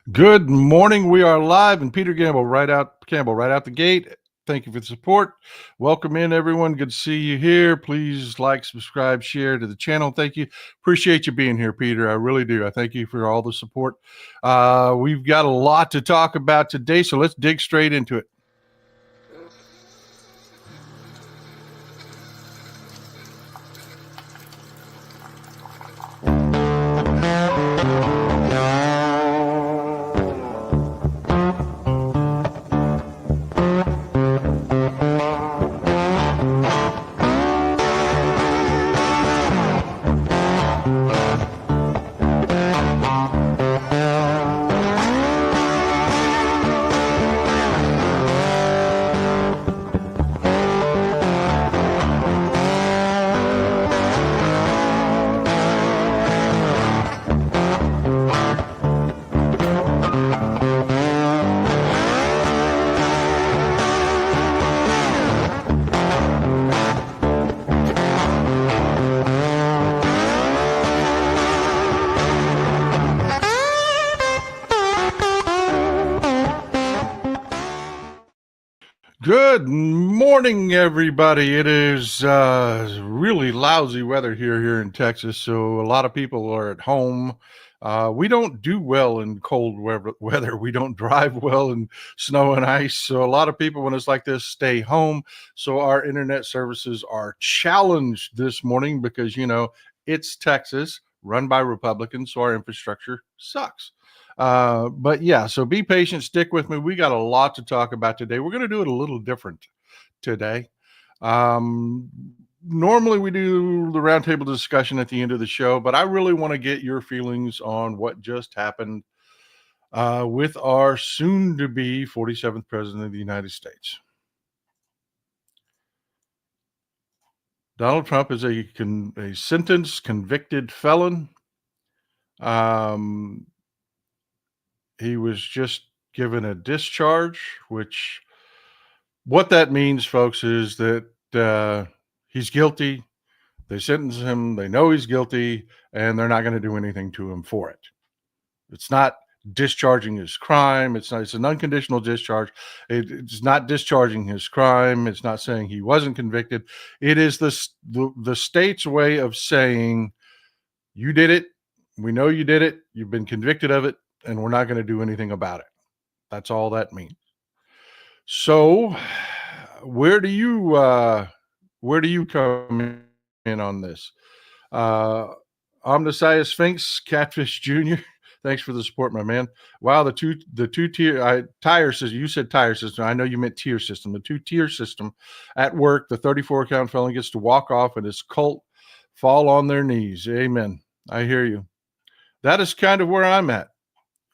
Good morning. We are live, and Peter Campbell right out the gate. Thank you for the support. Welcome in, everyone. Good to see you here. Please like, subscribe, share to the channel. Thank you. Appreciate you being here, Peter. I really do. I thank you for all the support. We've got a lot to talk about today, so let's dig straight into it. Good morning, everybody. It is really lousy weather here in Texas, so a lot of people are at home. We don't do well in cold weather. We don't drive well in snow and ice. So a lot of people, when it's like this, stay home. So our internet services are challenged this morning because, it's Texas, run by Republicans, so our infrastructure sucks. But yeah, so be patient, stick with me. We got a lot to talk about today. We're going to do it a little different today. Um, Normally we do the roundtable discussion at the end of the show, but I really want to get your feelings on what just happened with our soon to be 47th president of the United States. Donald Trump is a sentenced, convicted felon. Um, he was just given a discharge, which what that means, folks, is that he's guilty. They sentence him. They know he's guilty, and they're not going to do anything to him for it. It's not discharging his crime. It's not. It's an unconditional discharge. It's not discharging his crime. It's not saying he wasn't convicted. It is the state's way of saying you did it. We know you did it. You've been convicted of it, and we're not going to do anything about it. That's all that means. So, where do you come in on this? Uh, Omnissiah Sphinx, Catfish Jr. Thanks for the support, my man. Wow, the two tier tire system. You said tire system. I know you meant tier system. The 2-tier system at work. The 34 count felon gets to walk off, and his cult fall on their knees. Amen. I hear you. That is kind of where I'm at.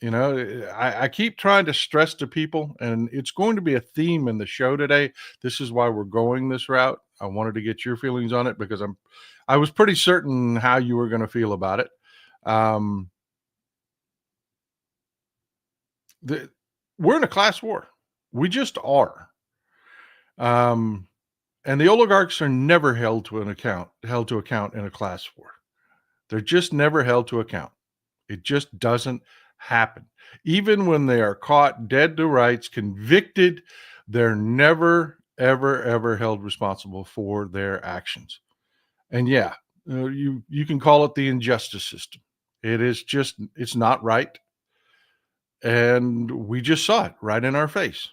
I keep trying to stress to people, and it's going to be a theme in the show today. This is why we're going this route. I wanted to get your feelings on it because I was pretty certain how you were going to feel about it. Um, we're in a class war. We just are. Um, and the oligarchs are never held to account in a class war. They're just never held to account. It just doesn't happen. Even when they are caught dead to rights, convicted, they're never, ever, ever held responsible for their actions. And yeah, you can call it the injustice system. It's not right. And we just saw it right in our face.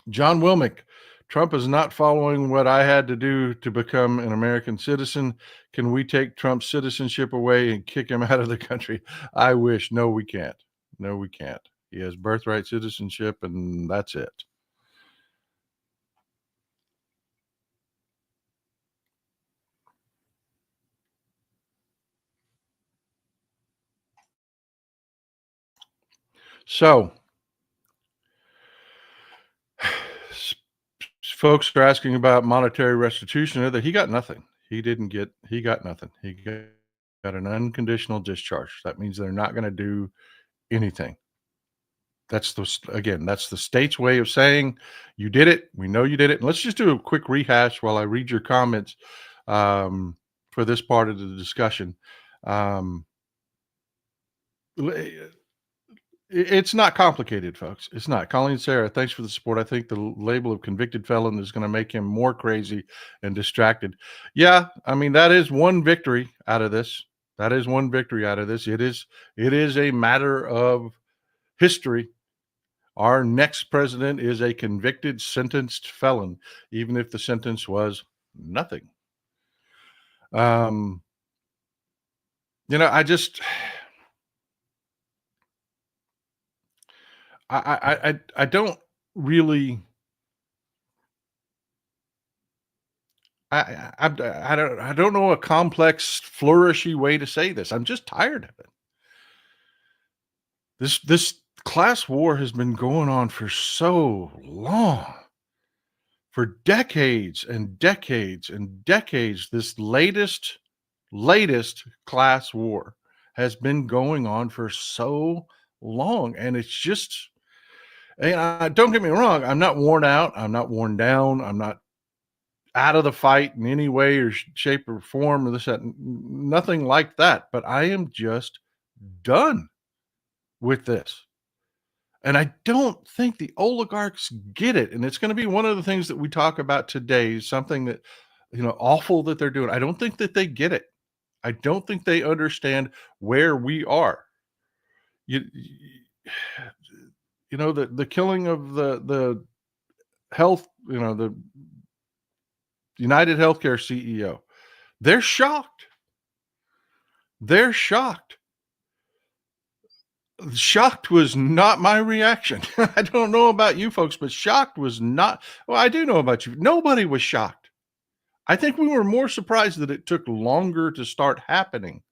John Wilmick, Trump is not following what I had to do to become an American citizen. Can we take Trump's citizenship away and kick him out of the country? I wish. No, we can't. No, we can't. He has birthright citizenship, and that's it. So, folks are asking about monetary restitution. That he got nothing. He got nothing. He got an unconditional discharge. That means they're not going to do anything. That's the state's way of saying you did it. We know you did it. And let's just do a quick rehash while I read your comments for this part of the discussion. Um, It's not complicated, folks. It's not. Colleen Sarah, thanks for the support. I think the label of convicted felon is going to make him more crazy and distracted. Yeah, I mean that is one victory out of this. That is one victory out of this. It is a matter of history. Our next president is a convicted, sentenced felon, even if the sentence was nothing. Um, I just I don't really I don't know a complex, flourishy way to say this. I'm just tired of it. This class war has been going on for so long, for decades and decades and decades. This latest class war has been going on for so long, and it's just. And don't get me wrong. I'm not worn out. I'm not worn down. I'm not out of the fight in any way or shape or form or this that, nothing like that. But I am just done with this. And I don't think the oligarchs get it. And it's going to be one of the things that we talk about today, something that, awful that they're doing. I don't think that they get it. I don't think they understand where we are. You, the killing of the health, the United Healthcare CEO. They're shocked. They're shocked. Shocked was not my reaction. I don't know about you folks, but shocked was not. Well, I do know about you. Nobody was shocked. I think we were more surprised that it took longer to start happening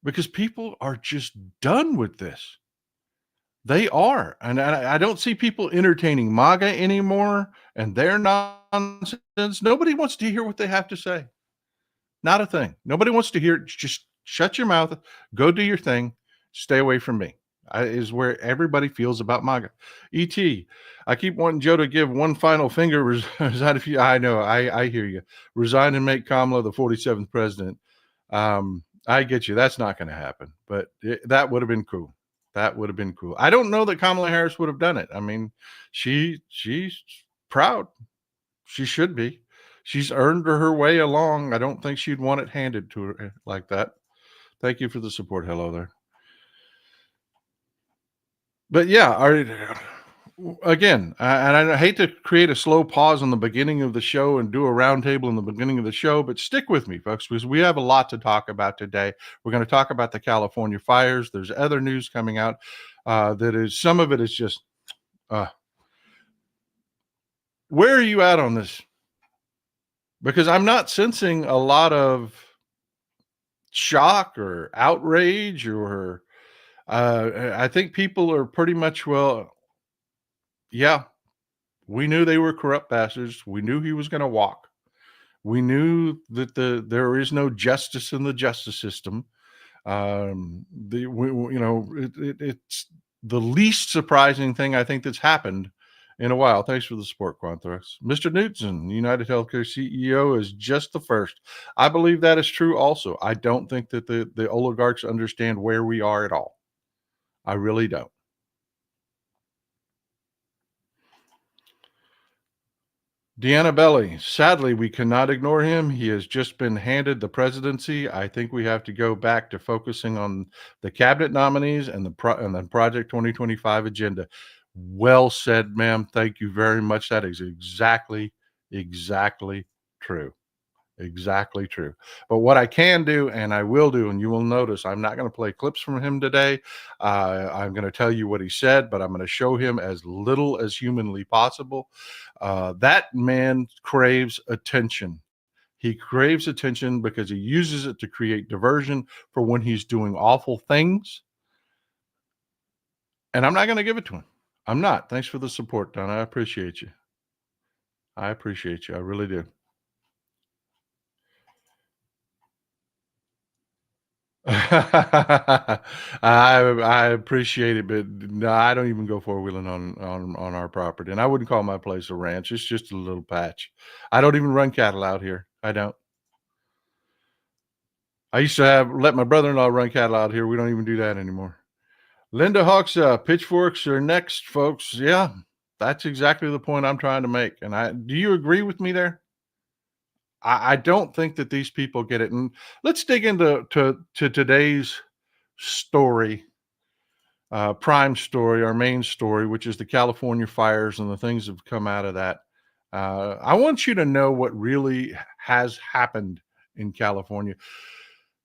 because people are just done with this. They are. And I don't see people entertaining MAGA anymore and their nonsense. Nobody wants to hear what they have to say. Not a thing. Nobody wants to hear it. Just shut your mouth, go do your thing, stay away from me. Is where everybody feels about MAGA. ET, I keep wanting Joe to give one final finger. Resign if you. I know. I hear you. Resign and make Kamala the 47th president. I get you. That's not going to happen. But that would have been cool. That would have been cool. I don't know that Kamala Harris would have done it. I mean, she's proud. She should be. She's earned her way along. I don't think she'd want it handed to her like that. Thank you for the support. Hello there. But yeah, again, and I hate to create a slow pause on the beginning of the show and do a roundtable in the beginning of the show, but stick with me, folks, because we have a lot to talk about today. We're going to talk about the California fires. There's other news coming out that is, some of it is just, where are you at on this? Because I'm not sensing a lot of shock or outrage or I think people are pretty much, well, yeah, we knew they were corrupt bastards. We knew he was going to walk. We knew that there is no justice in the justice system. It's the least surprising thing I think that's happened in a while. Thanks for the support, Quanthrax. Mr. Knudsen, United Healthcare CEO, is just the first. I believe that is true also. I don't think that the oligarchs understand where we are at all. I really don't. Deanna Belli, sadly, we cannot ignore him. He has just been handed the presidency. I think we have to go back to focusing on the cabinet nominees and the Project 2025 agenda. Well said, ma'am. Thank you very much. That is exactly true. Exactly true. But what I can do, and I will do, and you will notice, I'm not going to play clips from him today. I'm going to tell you what he said, but I'm going to show him as little as humanly possible. That man craves attention. He craves attention because he uses it to create diversion for when he's doing awful things. And I'm not going to give it to him. I'm not. Thanks for the support, Don. I appreciate you. I appreciate you. I really do. I appreciate it, but no, I don't even go four wheeling on our property, and I wouldn't call my place a ranch. It's just a little patch. I don't even run cattle out here. I don't. I used to let my brother-in-law run cattle out here. We don't even do that anymore. Linda Hawk's pitchforks are next, folks. Yeah, that's exactly the point I'm trying to make. And do you agree with me there? I don't think that these people get it. And let's dig into to today's story, prime story, our main story, which is the California fires and the things that have come out of that. I want you to know what really has happened in California.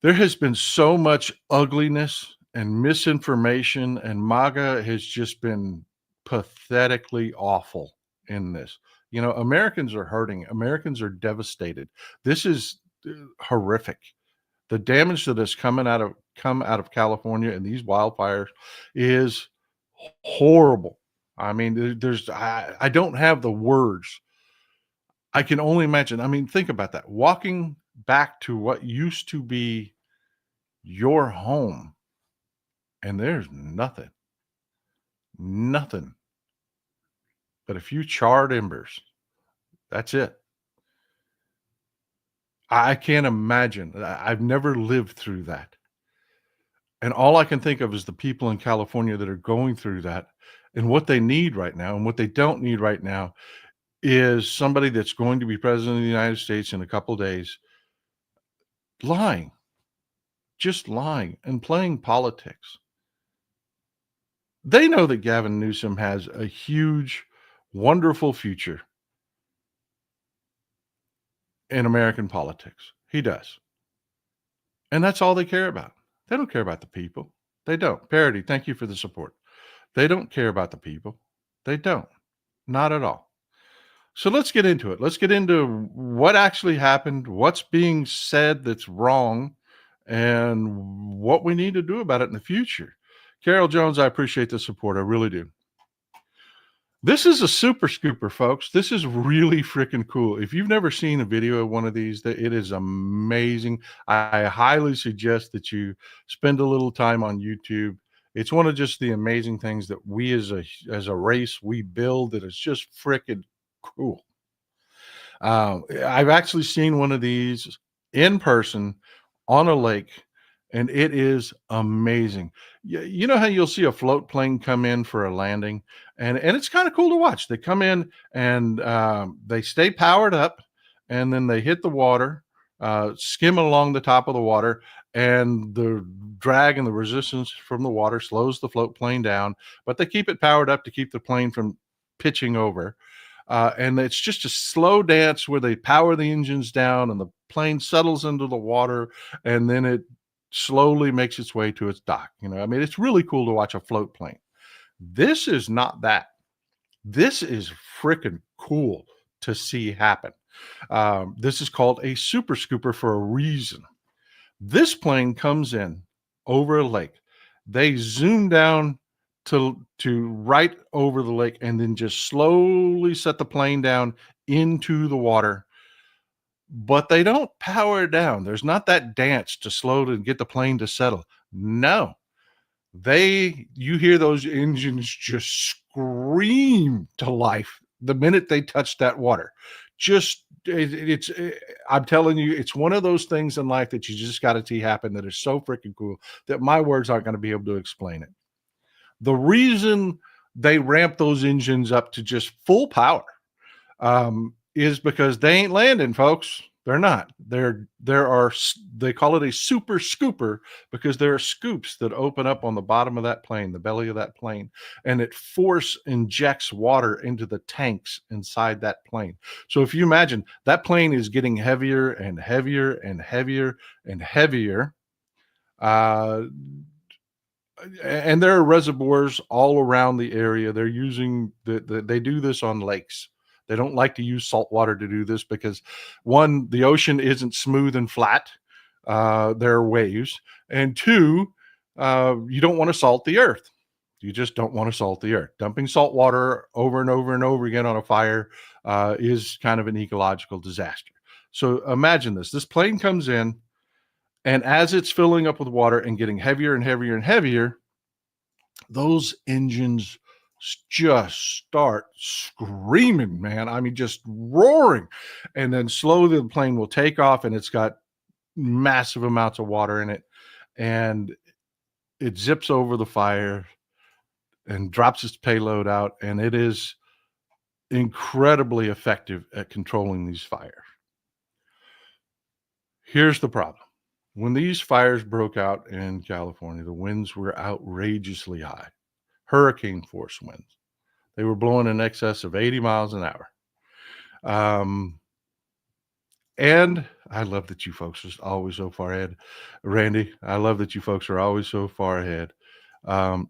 There has been so much ugliness and misinformation, and MAGA has just been pathetically awful in this. You know, Americans are hurting. Americans are devastated. This is horrific. The damage that has come out of California and these wildfires is horrible. I mean, I don't have the words. I can only imagine. I mean, think about that. Walking back to what used to be your home, and there's nothing but a few charred embers. That's it. I can't imagine. I've never lived through that. And all I can think of is the people in California that are going through that, and what they need right now, and what they don't need right now is somebody that's going to be president of the United States in a couple days lying, just lying and playing politics. They know that Gavin Newsom has a huge, wonderful future in American politics. He does. And that's all they care about. They don't care about the people. They don't. Parody, thank you for the support. They don't care about the people. They don't. Not at all. So let's get into it. Let's get into what actually happened, what's being said that's wrong, and what we need to do about it in the future. Carol Jones, I appreciate the support. I really do. This is a super scooper, folks. This is really freaking cool. If you've never seen a video of one of these, it is amazing. I highly suggest that you spend a little time on YouTube. It's one of just the amazing things that we as a race, we build, that is just freaking cool. I've actually seen one of these in person on a lake, and it is amazing. You know how you'll see a float plane come in for a landing, and it's kind of cool to watch. They come in and they stay powered up, and then they hit the water, skim along the top of the water, and the drag and the resistance from the water slows the float plane down, but they keep it powered up to keep the plane from pitching over. And it's just a slow dance where they power the engines down and the plane settles into the water, and then it slowly makes its way to its dock. You know, I mean, it's really cool to watch a float plane. This is not that. This is freaking cool to see happen. This is called a super scooper for a reason. This plane comes in over a lake. They zoom down to right over the lake, and then just slowly set the plane down into the water. But they don't power it down. There's not that dance to slow to get the plane to settle. No. You hear those engines just scream to life the minute they touch that water. I'm telling you, it's one of those things in life that you just got to see happen that is so freaking cool that my words aren't going to be able to explain it. The reason they ramp those engines up to just full power is because they ain't landing, folks. They're not. They call it a super scooper because there are scoops that open up on the bottom of that plane, the belly of that plane, and it force injects water into the tanks inside that plane. So if you imagine that plane is getting heavier and heavier and heavier and heavier, and there are reservoirs all around the area. They're using they do this on lakes. They don't like to use salt water to do this because, one, the ocean isn't smooth and flat. There are waves. And two, you don't want to salt the earth. You just don't want to salt the earth. Dumping salt water over and over and over again on a fire is kind of an ecological disaster. So imagine this. This plane comes in, and as it's filling up with water and getting heavier and heavier and heavier, those engines just start screaming, man. I mean, just roaring. And then slowly the plane will take off, and it's got massive amounts of water in it. And it zips over the fire and drops its payload out, and it is incredibly effective at controlling these fires. Here's the problem. When these fires broke out in California, the winds were outrageously high, hurricane force winds. They were blowing in excess of 80 miles an hour. And I love that you folks are always so far ahead. Randy, I love that you folks are always so far ahead.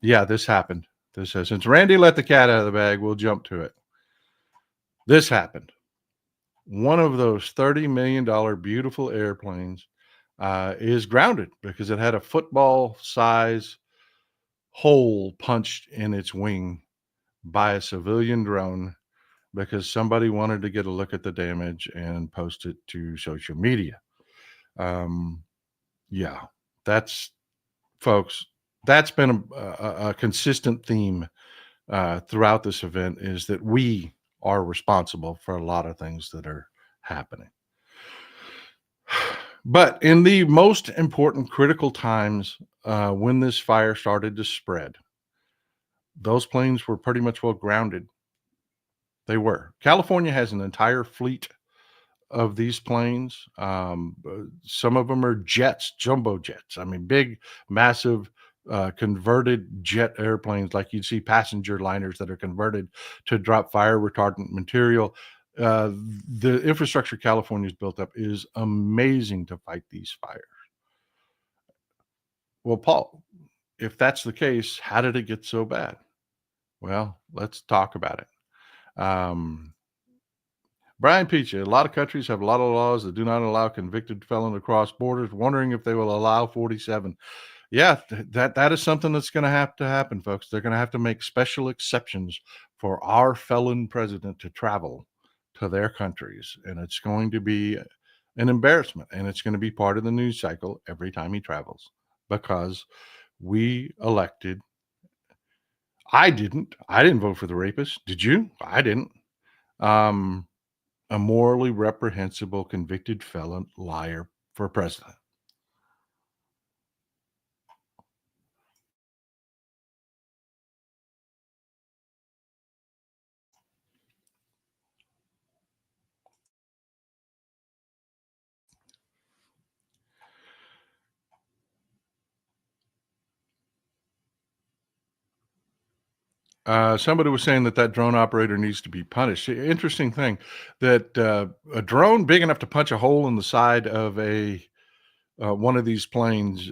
Yeah, this happened. Since Randy let the cat out of the bag, we'll jump to it. This happened. One of those $30 million beautiful airplanes is grounded because it had a football size hole punched in its wing by a civilian drone because somebody wanted to get a look at the damage and post it to social media. Yeah, that's, folks, that's been a consistent theme throughout this event, is that we are responsible for a lot of things that are happening. But in the most important critical times, when this fire started to spread, those planes were pretty much well grounded. They were. California has an entire fleet of these planes. Some of them are jets, jumbo jets. I mean, big, massive, converted jet airplanes, like you'd see passenger liners that are converted to drop fire retardant material. The infrastructure California's built up is amazing to fight these fires. Well, Paul, if that's the case, how did it get so bad? Well, let's talk about it. Brian Peachy, a lot of countries have a lot of laws that do not allow convicted felon to cross borders, wondering if they will allow 47. Yeah, that is something that's going to have to happen, folks. They're going to have to make special exceptions for our felon president to travel to their countries. And it's going to be an embarrassment. And it's going to be part of the news cycle every time he travels, because we elected. I didn't vote for the rapist. Did you? I didn't. A morally reprehensible convicted felon liar for president. Somebody was saying that drone operator needs to be punished. Interesting thing that a drone big enough to punch a hole in the side of one of these planes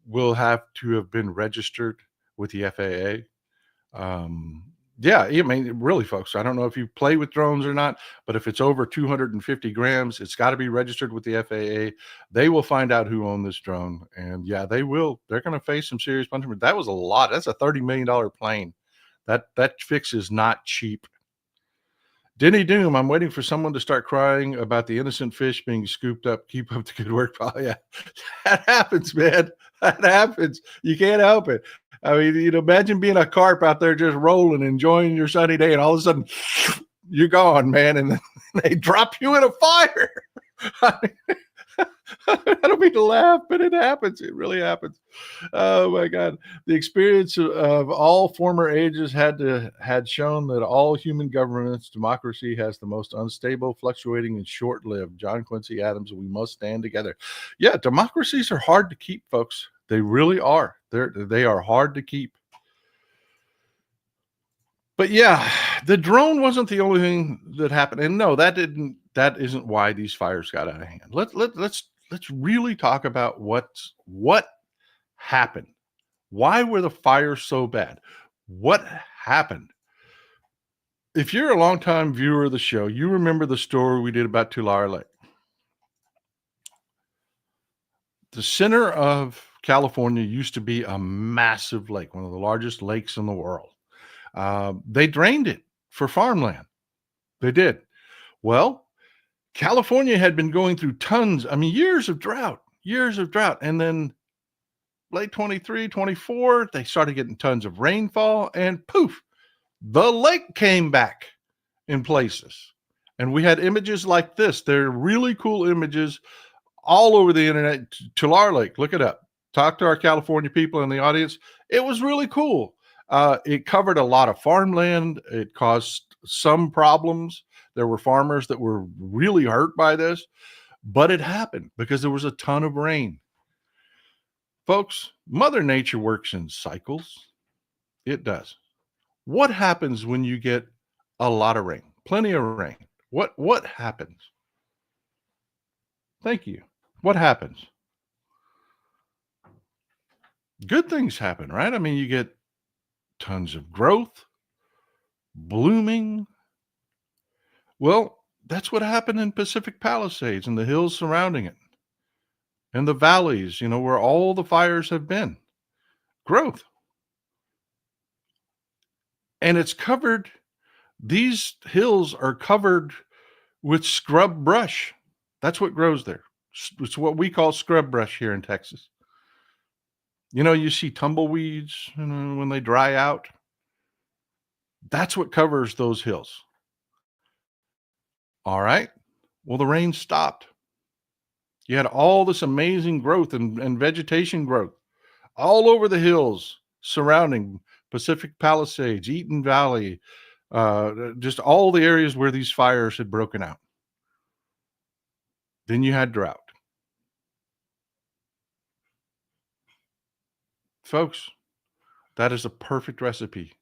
will have to have been registered with the FAA. Yeah, I mean, really, folks, I don't know if you play with drones or not, but if it's over 250 grams, it's got to be registered with the FAA. They will find out who owned this drone. And yeah, they will. They're going to face some serious punishment. That was a lot. That's a $30 million plane. That fix is not cheap. Denny Doom, I'm waiting for someone to start crying about the innocent fish being scooped up. Keep up the good work, Paul. Yeah, that happens, man. That happens. You can't help it. I mean, imagine being a carp out there just rolling, enjoying your sunny day, and all of a sudden you're gone, man, and then they drop you in a fire. I don't mean to laugh, but it happens. It really happens. Oh my God. The experience of all former ages had shown that all human governments, democracy has the most unstable, fluctuating, and short-lived. John Quincy Adams, we must stand together. Yeah, democracies are hard to keep, folks. They really are. They are hard to keep. But yeah, the drone wasn't the only thing that happened. And no, that isn't why these fires got out of hand. Let's really talk about what happened. Why were the fires so bad? What happened? If you're a longtime viewer of the show, you remember the story we did about Tulare Lake. The center of California used to be a massive lake, one of the largest lakes in the world. They drained it for farmland. They did. Well, California had been going through years of drought. And then late 23, 24, they started getting tons of rainfall, and poof, the lake came back in places. And we had images like this. They're really cool images all over the internet. Tulare Lake, look it up. Talk to our California people in the audience. It was really cool. It covered a lot of farmland. It caused some problems. There were farmers that were really hurt by this, but it happened because there was a ton of rain. Folks, Mother Nature works in cycles. It does. What happens when you get a lot of rain? Plenty of rain. What happens? Thank you. What happens? Good things happen, right? I mean, you get tons of growth, blooming. Well, that's what happened in Pacific Palisades and the hills surrounding it and the valleys, where all the fires have been. Growth. And it's covered, these hills are covered with scrub brush. That's what grows there. It's what we call scrub brush here in Texas. You see tumbleweeds, when they dry out. That's what covers those hills. All right. Well, the rain stopped. You had all this amazing growth and vegetation growth all over the hills surrounding Pacific Palisades, Eaton Valley, just all the areas where these fires had broken out. Then you had drought. Folks, that is a perfect recipe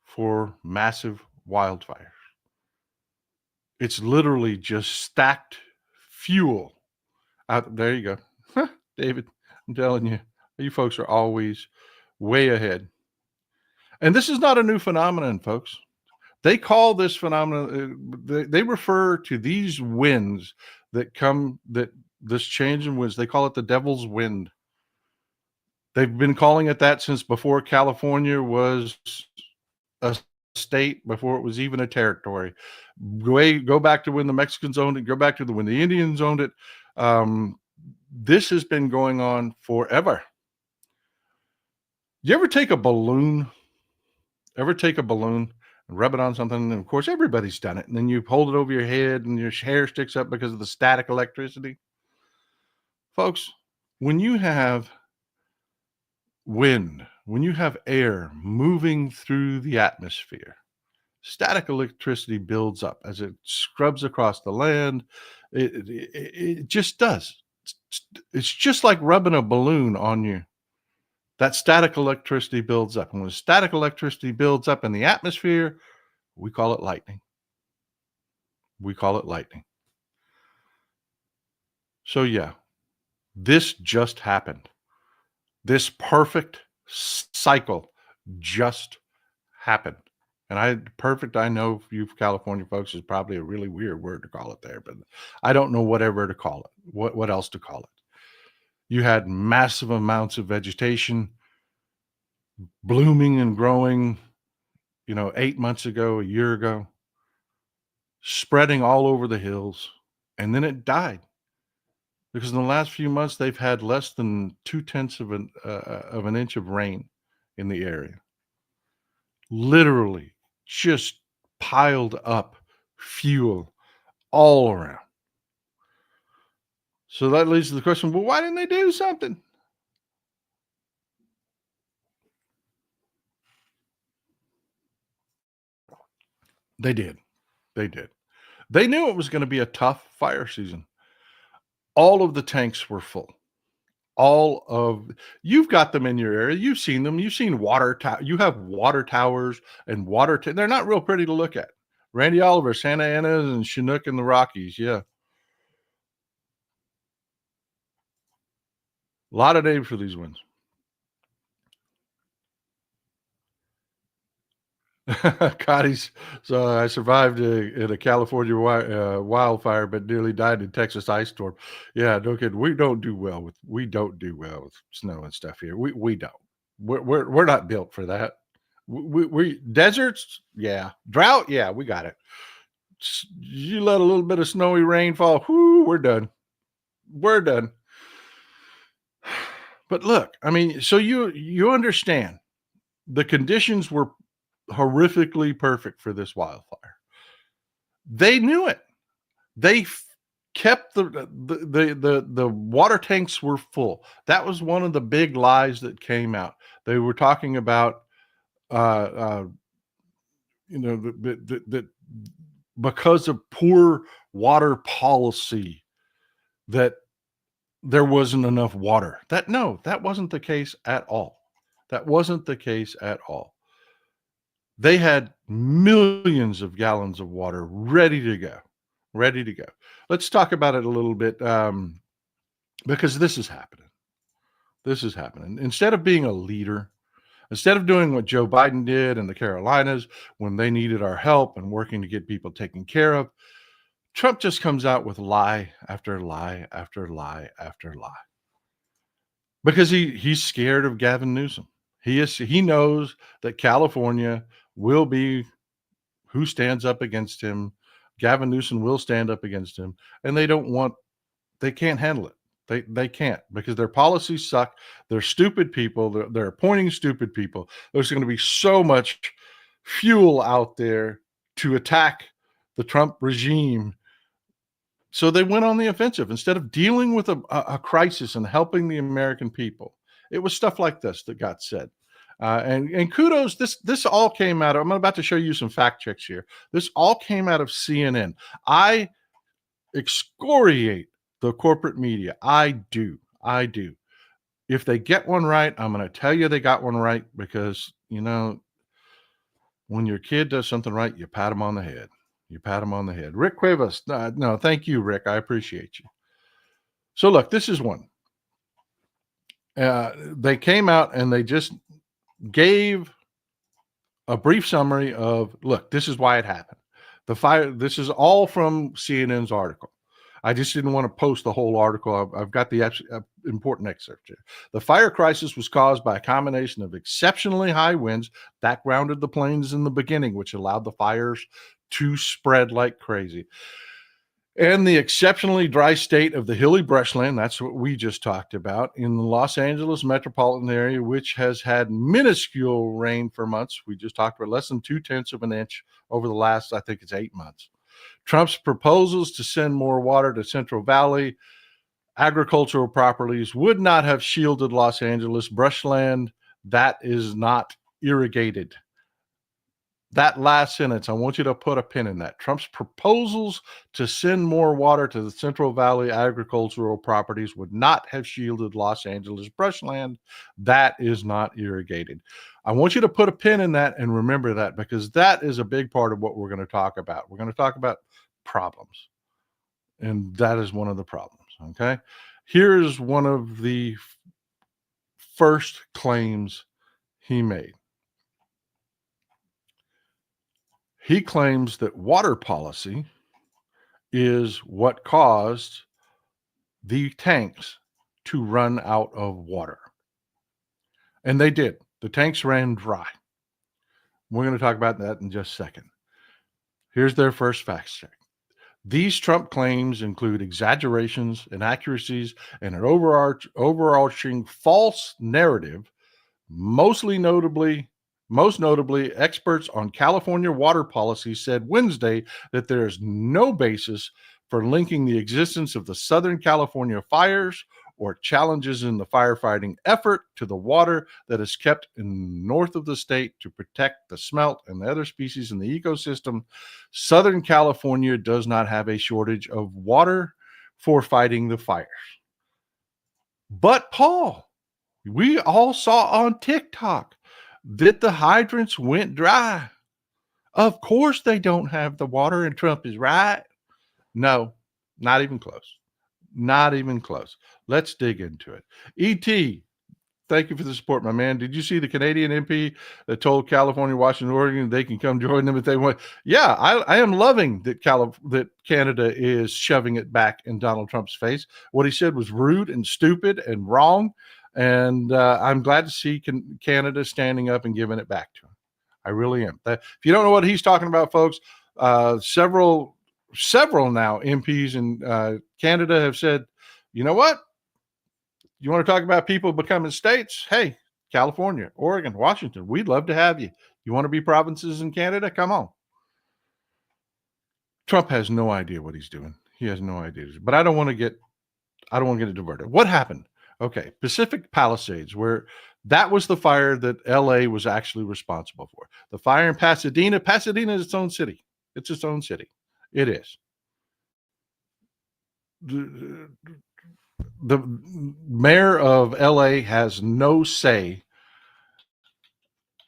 for massive wildfires. It's literally just stacked fuel. There you go. David, I'm telling you, you folks are always way ahead. And this is not a new phenomenon, folks. They call this phenomenon, they refer to these winds this change in winds, they call it the devil's wind. They've been calling it that since before California was a state, before it was even a territory. Go back to when the Mexicans owned it, go back to when the Indians owned it. This has been going on forever. You ever take a balloon? And rub it on something? And of course, everybody's done it. And then you hold it over your head and your hair sticks up because of the static electricity. Folks, when you have wind, when you have air moving through the atmosphere, static electricity builds up as it scrubs across the land. It just does. It's just like rubbing a balloon on you. That static electricity builds up. And when static electricity builds up in the atmosphere, we call it lightning. So yeah, this just happened. This perfect cycle just happened. And I know you California folks is probably a really weird word to call it there, but I don't know whatever to call it. What else to call it? You had massive amounts of vegetation blooming and growing, 8 months ago, a year ago, spreading all over the hills, and then it died. Because in the last few months, they've had less than 0.2 of an inch of rain in the area. Literally just piled up fuel all around. So that leads to the question, well, why didn't they do something? They did. They knew it was going to be a tough fire season. All of the tanks were full. You've got them in your area. You've seen them. You've seen you have water towers and they're not real pretty to look at. Randy Oliver, Santa Ana and Chinook in the Rockies. Yeah. A lot of names for these ones. So I survived in a California wildfire, but nearly died in Texas ice storm. Yeah, no kidding. We don't do well with snow and stuff here. We don't. We're not built for that. We deserts, yeah. Drought, yeah, we got it. You let a little bit of snowy rain fall, whoo, we're done. But look, I mean, so you understand the conditions were horrifically perfect for this wildfire. They knew it. kept the water tanks were full. That was one of the big lies that came out. They were talking about, uh, uh, that because of poor water policy, that there wasn't enough water. That wasn't the case at all. That wasn't the case at all. They had millions of gallons of water ready to go, ready to go. Let's talk about it a little bit, because this is happening. This is happening. Instead of being a leader, instead of doing what Joe Biden did in the Carolinas when they needed our help and working to get people taken care of, Trump just comes out with lie after lie after lie after lie. Because he's scared of Gavin Newsom. He knows that California will be who stands up against him. Gavin Newsom will stand up against him, and they can't handle it. They can't, because their policies suck. They're stupid people. They're appointing stupid people. There's going to be so much fuel out there to attack the Trump regime. So they went on the offensive instead of dealing with a crisis and helping the American people. It was stuff like this that got said. And kudos, this all came out of, I'm about to show you some fact checks here. This all came out of CNN. I excoriate the corporate media. I do. If they get one right, I'm going to tell you they got one right, because, when your kid does something right, you pat them on the head. Rick Cuevas. No, thank you, Rick. I appreciate you. So look, this is one. They came out and they just gave a brief summary of, look, this is why it happened. The fire, this is all from CNN's article. I just didn't want to post the whole article. I've got the important excerpt here. The fire crisis was caused by a combination of exceptionally high winds that grounded the plains in the beginning, which allowed the fires to spread like crazy, and the exceptionally dry state of the hilly brushland, that's what we just talked about, in the Los Angeles metropolitan area, which has had minuscule rain for months. We just talked about less than 0.2 of an inch over the last, I think it's 8 months. Trump's proposals to send more water to Central Valley agricultural properties would not have shielded Los Angeles brushland that is not irrigated. That last sentence, I want you to put a pin in that. Trump's proposals to send more water to the Central Valley agricultural properties would not have shielded Los Angeles brushland that is not irrigated. I want you to put a pin in that and remember that, because that is a big part of what we're going to talk about. We're going to talk about problems, and that is one of the problems, okay? Here's one of the first claims he made. He claims that water policy is what caused the tanks to run out of water. And they did. The tanks ran dry. We're going to talk about that in just a second. Here's their first fact check. These Trump claims include exaggerations, inaccuracies, and an overarching false narrative. Most notably, experts on California water policy said Wednesday that there is no basis for linking the existence of the Southern California fires or challenges in the firefighting effort to the water that is kept in north of the state to protect the smelt and the other species in the ecosystem. Southern California does not have a shortage of water for fighting the fires. But Paul, we all saw on TikTok that the hydrants went dry. Of course they don't have the water, and Trump is right. No, not even close. Not even close. Let's dig into it. E.T., thank you for the support, my man. Did you see the Canadian MP that told California, Washington, Oregon they can come join them if they want? Yeah, I am loving that Canada is shoving it back in Donald Trump's face. What he said was rude and stupid and wrong, and I'm glad to see Canada standing up and giving it back to him. I really am. If you don't know what he's talking about, folks, several now MPs in Canada have said, you know what? You want to talk about people becoming states? Hey, California, Oregon, Washington, we'd love to have you. You want to be provinces in Canada? Come on. Trump has no idea what he's doing. He has no idea. But I don't want to get it diverted. What happened? Okay, Pacific Palisades, where that was the fire that LA was actually responsible for. The fire in Pasadena, Pasadena is its own city. It's its own city. It is. The mayor of LA has no say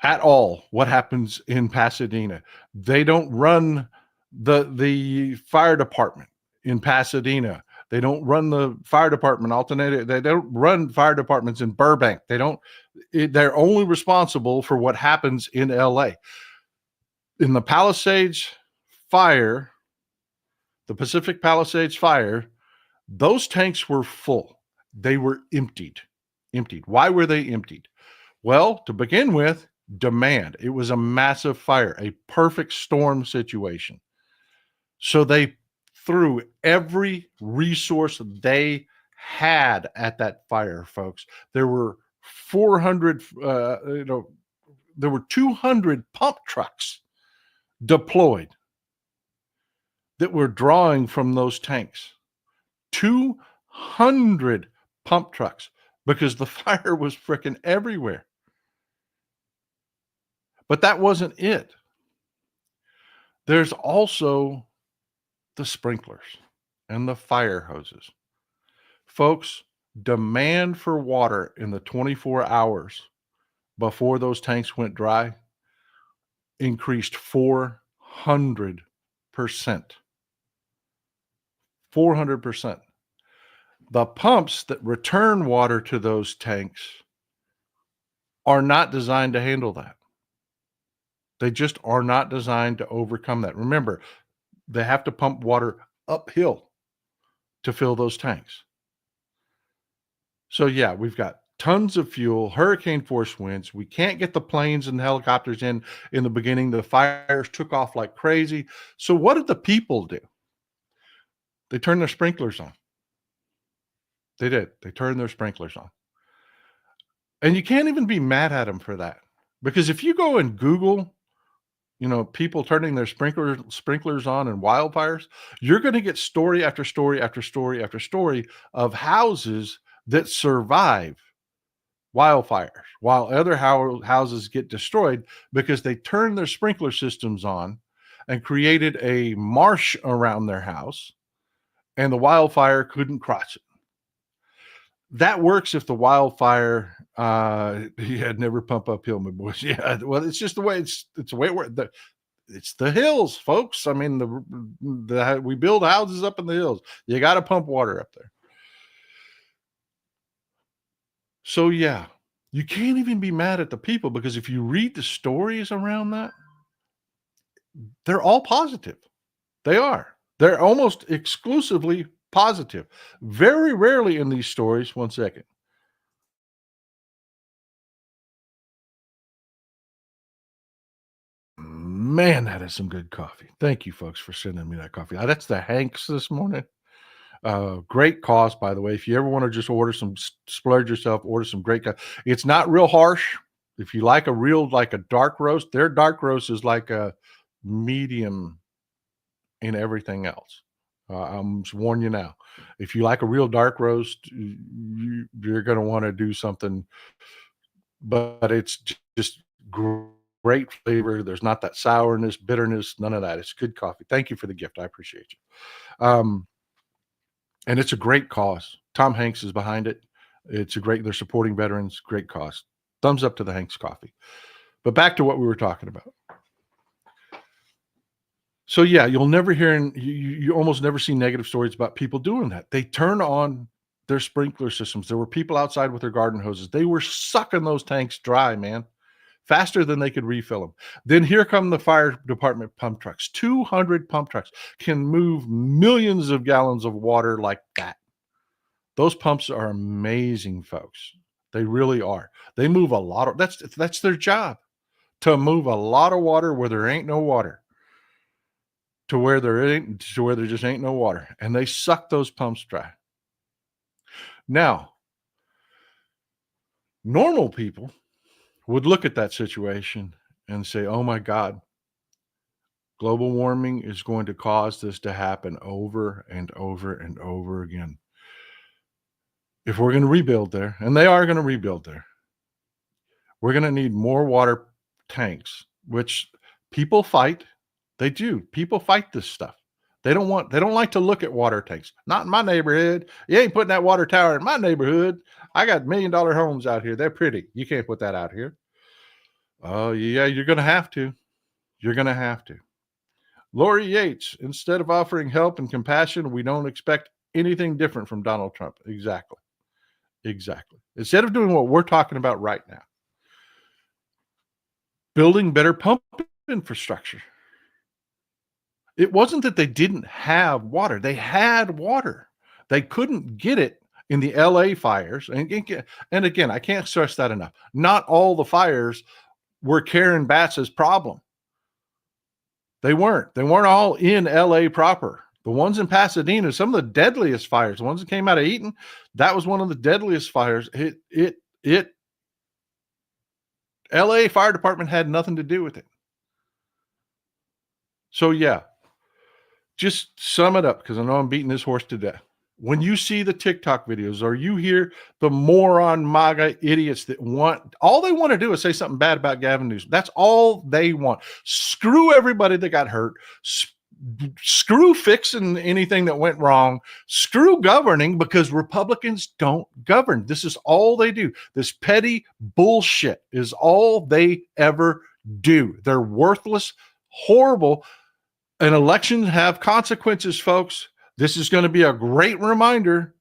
at all what happens in Pasadena. They don't run the fire department in Pasadena. They don't run the fire department alternative. They don't run fire departments in Burbank. They're only responsible for what happens in LA. In the Palisades fire, the Pacific Palisades fire, those tanks were full. They were emptied. Emptied. Why were they emptied? Well, to begin with, demand. It was a massive fire, a perfect storm situation. So they threw every resource they had at that fire, folks. There were 400, there were 200 pump trucks deployed that were drawing from those tanks. 200 pump trucks because the fire was freaking everywhere. But that wasn't it. There's also the sprinklers and the fire hoses. Folks, demand for water in the 24 hours before those tanks went dry increased 400%. 400%. The pumps that return water to those tanks are not designed to handle that. They just are not designed to overcome that. Remember, they have to pump water uphill to fill those tanks. So yeah, we've got tons of fuel, hurricane force winds. We can't get the planes and helicopters in the beginning. The fires took off like crazy. So what did the people do? They turned their sprinklers on. They did. They turned their sprinklers on. And you can't even be mad at them for that. Because if you go and Google, people turning their sprinklers on in wildfires, you're going to get story after story after story after story of houses that survive wildfires while other houses get destroyed because they turned their sprinkler systems on and created a marsh around their house, and the wildfire couldn't cross it. That works if the wildfire had never pump uphill, my boys. Yeah, well, it's just the way it's the way it works. It's the hills, folks. I mean, we build houses up in the hills. You got to pump water up there. So yeah, you can't even be mad at the people because if you read the stories around that, they're all positive. They are. They're almost exclusively positive. Very rarely in these stories. One second. Man, that is some good coffee. Thank you, folks, for sending me that coffee. That's the Hanks this morning. Great cost, by the way. If you ever want to just order some, splurge yourself, order some great. It's not real harsh. If you like like a dark roast, their dark roast is like a medium in everything else. I'm just warning you now. If you like a real dark roast, you're going to want to do something, but it's just great flavor. There's not that sourness, bitterness, none of that. It's good coffee. Thank you for the gift. I appreciate you. And it's a great cause. Tom Hanks is behind it. They're supporting veterans. Great cause. Thumbs up to the Hanks coffee. But back to what we were talking about. So yeah, you'll never hear, you almost never see negative stories about people doing that. They turn on their sprinkler systems. There were people outside with their garden hoses. They were sucking those tanks dry, man, faster than they could refill them. Then here come the fire department pump trucks. 200 pump trucks can move millions of gallons of water like that. Those pumps are amazing, folks. They really are. They move a lot of, that's their job, to move a lot of water where there ain't no water. To where there just ain't no water, and they suck those pumps dry. Now, normal people would look at that situation and say, "Oh my God, Global warming is going to cause this to happen over and over and over again. If we're going to rebuild there, and they are going to rebuild there, we're going to need more water tanks, which people fight. They do. People fight this stuff. They don't like to look at water tanks. Not in my neighborhood. You ain't putting that water tower in my neighborhood. I got $1 million homes out here. They're pretty. You can't put that out here. Oh, yeah, you're going to have to. You're going to have to. Lori Yates, instead of offering help and compassion, we don't expect anything different from Donald Trump. Exactly. Instead of doing what we're talking about right now, building better pump infrastructure. It wasn't that they didn't have water. They had water. They couldn't get it in the LA fires. And again, I can't stress that enough. Not all the fires were Karen Bass's problem. They weren't all in LA proper. The ones in Pasadena, some of the deadliest fires, the ones that came out of Eaton, that was one of the deadliest fires. LA Fire Department had nothing to do with it. So yeah, just sum it up, because I know I'm beating this horse to death. When you see the TikTok videos or you hear the moron MAGA idiots that all they want to do is say something bad about Gavin Newsom. That's all they want. Screw everybody that got hurt. Screw fixing anything that went wrong. Screw governing, because Republicans don't govern. This is all they do. This petty bullshit is all they ever do. They're worthless, horrible, and elections have consequences, folks. This is going to be a great reminder.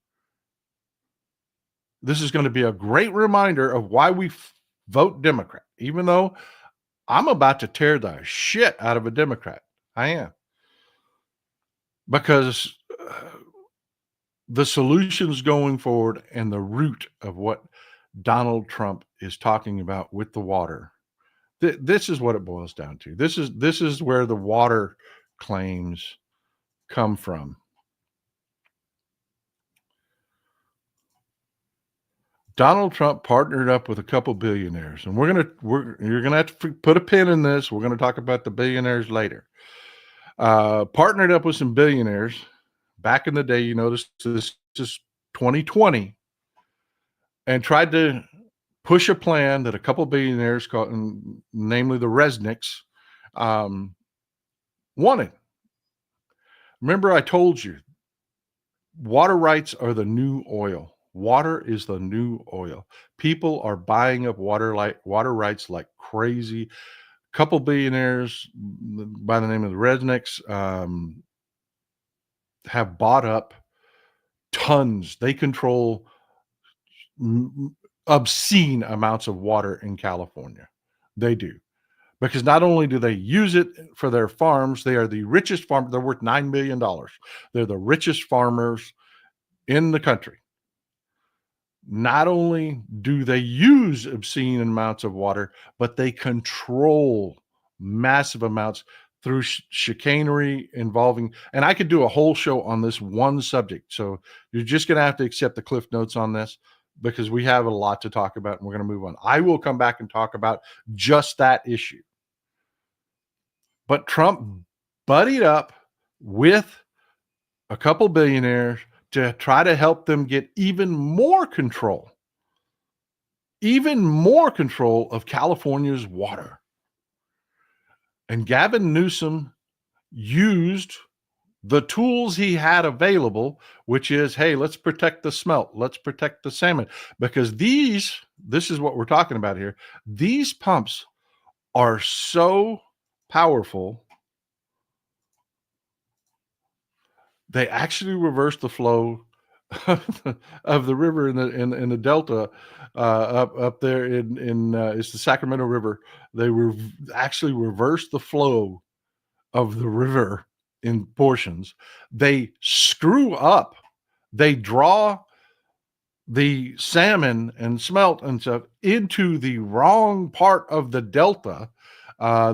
This is going to be a great reminder of why we vote Democrat, even though I'm about to tear the shit out of a Democrat. I am. Because the solutions going forward and the root of what Donald Trump is talking about with the water, this is what it boils down to. This is where the water claims come from. Donald Trump partnered up with a couple billionaires, and you're gonna have to put a pin in this. We're going to talk about the billionaires later. Partnered up with some billionaires back in the day. You notice this is 2020, and tried to push a plan that a couple billionaires, namely the Resnicks, wanted. Remember, I told you, water rights are the new oil. Water is the new oil. People are buying up water rights like crazy. Couple billionaires by the name of the Resnicks have bought up tons. They control obscene amounts of water in California. They do. Because not only do they use it for their farms, they are the richest farmers. They're worth $9 million. They're the richest farmers in the country. Not only do they use obscene amounts of water, but they control massive amounts through chicanery involving, and I could do a whole show on this one subject. So you're just going to have to accept the cliff notes on this, because we have a lot to talk about, and we're going to move on. I will come back and talk about just that issue. But Trump buddied up with a couple billionaires to try to help them get even more control of California's water. And Gavin Newsom used the tools he had available, which is, hey, let's protect the smelt. Let's protect the salmon. Because this is what we're talking about here. These pumps are so powerful, they actually reverse the flow of the river in the delta up there in it's the Sacramento River. They actually reverse the flow of the river in portions. They screw up. They draw the salmon and smelt and stuff into the wrong part of the delta.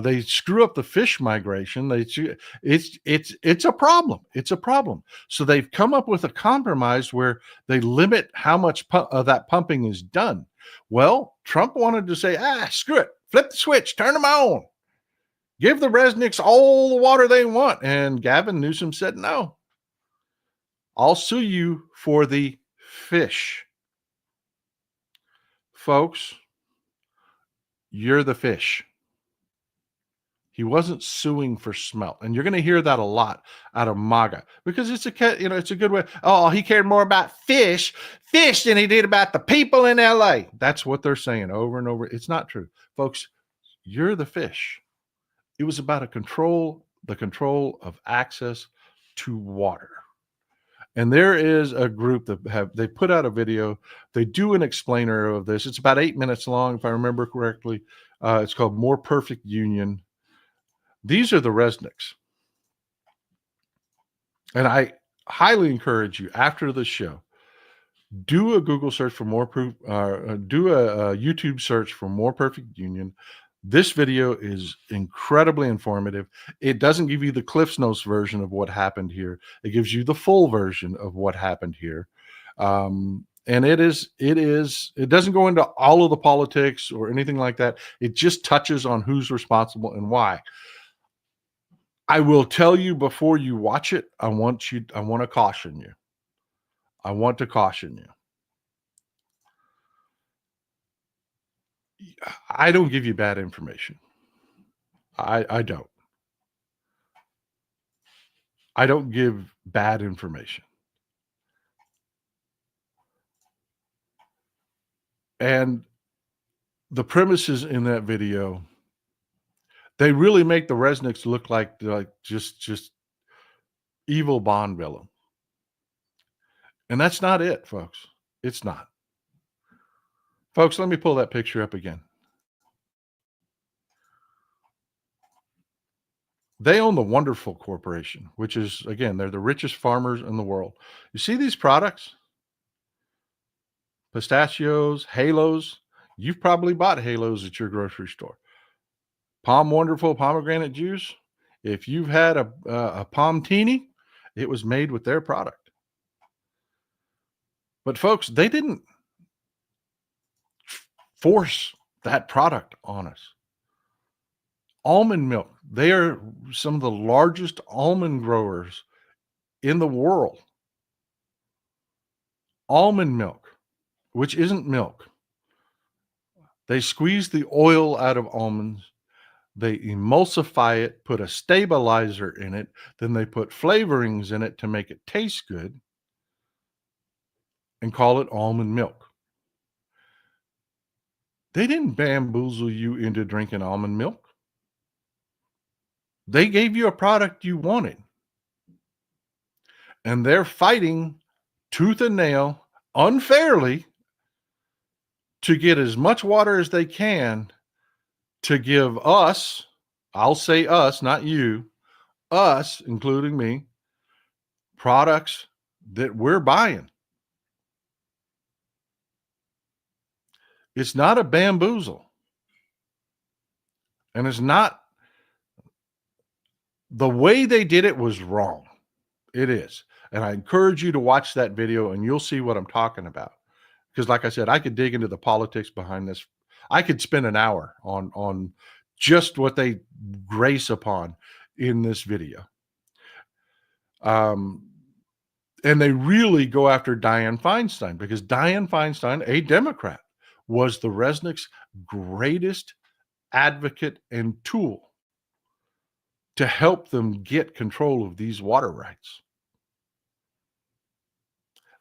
They screw up the fish migration. It's a problem. It's a problem. So they've come up with a compromise where they limit how much that pumping is done. Well, Trump wanted to say, screw it, flip the switch, turn them on. Give the Resnicks all the water they want. And Gavin Newsom said, no, I'll sue you for the fish. Folks, you're the fish. He wasn't suing for smelt. And you're going to hear that a lot out of MAGA because it's a good way. Oh, he cared more about fish than he did about the people in LA. That's what they're saying over and over. It's not true. Folks, you're the fish. It was about the control of access to water. And there is a group that they put out a video. They do an explainer of this. It's about 8 minutes long, if I remember correctly. It's called More Perfect Union. These are the Resnicks. And I highly encourage you after the show, do a Google search for do a YouTube search for More Perfect Union. This video is incredibly informative. It doesn't give you the Cliff's Notes version of what happened here. It gives you the full version of what happened here. And it doesn't go into all of the politics or anything like that. It just touches on who's responsible and why. I will tell you before you watch it, I want to caution you. I want to caution you. I don't give you bad information. I don't. I don't give bad information. And the premises in that video, they really make the Resnicks look like just evil Bond villain. And that's not it, folks. It's not. Folks, let me pull that picture up again. They own the Wonderful Corporation, which is, again, they're the richest farmers in the world. You see these products? Pistachios, halos. You've probably bought halos at your grocery store. Palm Wonderful pomegranate juice. If you've had a Palm-tini, it was made with their product. But folks, they didn't force that product on us. Almond milk. They are some of the largest almond growers in the world. Almond milk, which isn't milk. They squeeze the oil out of almonds. They emulsify it, put a stabilizer in it. Then they put flavorings in it to make it taste good and call it almond milk. They didn't bamboozle you into drinking almond milk. They gave you a product you wanted. And they're fighting tooth and nail unfairly to get as much water as they can to give us, I'll say us, not you, us, including me, products that we're buying. It's not a bamboozle. And it's not, the way they did it was wrong. It is. And I encourage you to watch that video and you'll see what I'm talking about. Because like I said, I could dig into the politics behind this. I could spend an hour on just what they grace upon in this video. And they really go after Dianne Feinstein because Dianne Feinstein, a Democrat, was the Resnicks' greatest advocate and tool to help them get control of these water rights.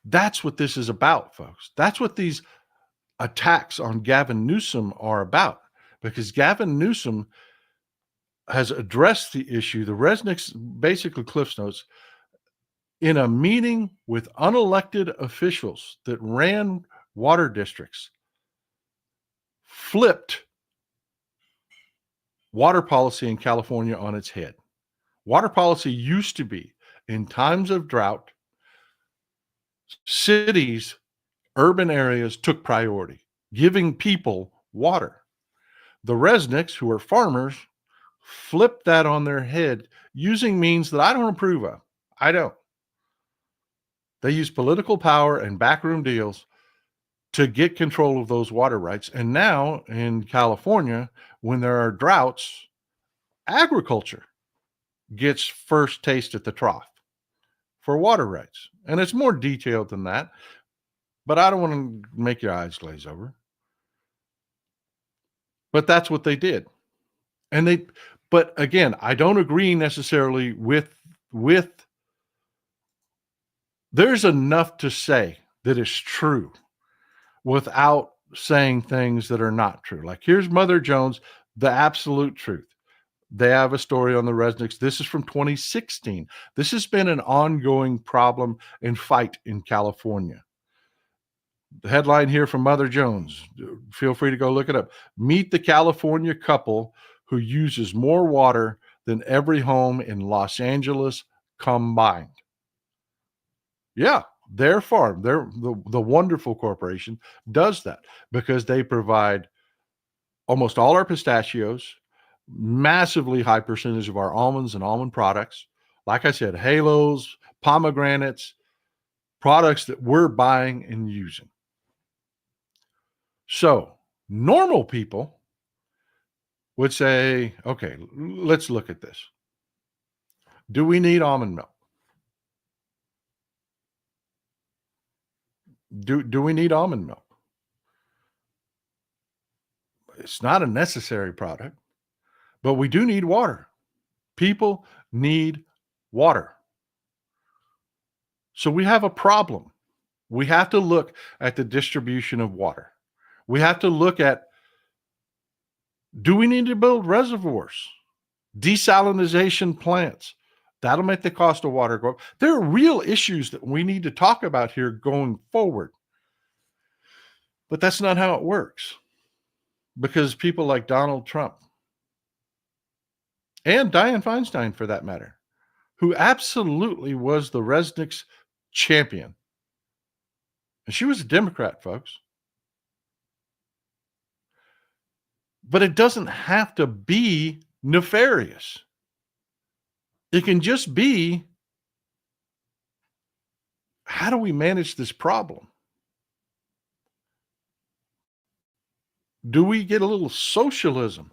That's what this is about, folks. That's what these attacks on Gavin Newsom are about, because Gavin Newsom has addressed the issue. The Resnicks, basically Cliff's Notes, in a meeting with unelected officials that ran water districts, flipped water policy in California on its head. Water policy used to be, in times of drought, cities, urban areas took priority, giving people water. The Resnicks, who are farmers, flipped that on their head using means that I don't approve of. I don't. They use political power and backroom deals to get control of those water rights. And now in California, when there are droughts, Agriculture gets first taste at the trough for water rights. And it's more detailed than that, but I don't want to make your eyes glaze over. But that's what they did. And but again, I don't agree necessarily with there's enough to say that is true without saying things that are not true. Like, here's Mother Jones, the absolute truth. They have a story on the Resnicks. This is from 2016. This has been an ongoing problem and fight in California. The headline here from Mother Jones, feel free to go look it up. Meet the California couple who uses more water than every home in Los Angeles combined. Yeah, their farm, the wonderful corporation does that because they provide almost all our pistachios, massively high percentage of our almonds and almond products. Like I said, halos, pomegranates, products that we're buying and using. So normal people would say, okay, let's look at this. Do we need almond milk? Do we need almond milk? It's not a necessary product, but we do need water. People need water. So we have a problem. We have to look at the distribution of water. We have to look at, do we need to build reservoirs, desalinization plants? That'll make the cost of water go up. There are real issues that we need to talk about here going forward. But that's not how it works. Because people like Donald Trump and Dianne Feinstein, for that matter, who absolutely was the Resnicks champion. And she was a Democrat, folks. But it doesn't have to be nefarious. It can just be, how do we manage this problem? Do we get a little socialism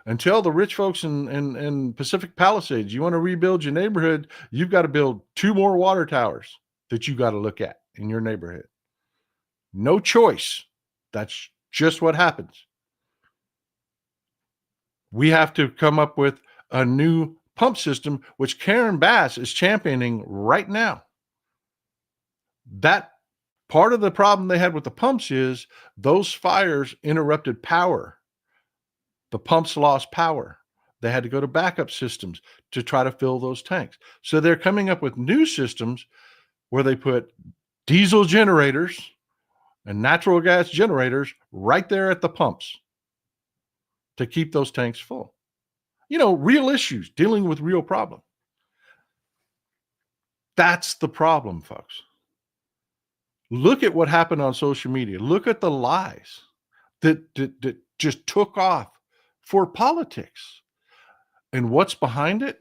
and tell the rich folks in Pacific Palisades, you want to rebuild your neighborhood, you've got to build 2 more water towers that you got to look at in your neighborhood? No choice. That's just what happens. We have to come up with a new pump system, which Karen Bass is championing right now. That part of the problem they had with the pumps is those fires interrupted power. The pumps lost power. They had to go to backup systems to try to fill those tanks. So they're coming up with new systems where they put diesel generators and natural gas generators right there at the pumps to keep those tanks full. You know, real issues, dealing with real problems. That's the problem, folks. Look at what happened on social media. Look at the lies that just took off for politics. And what's behind it?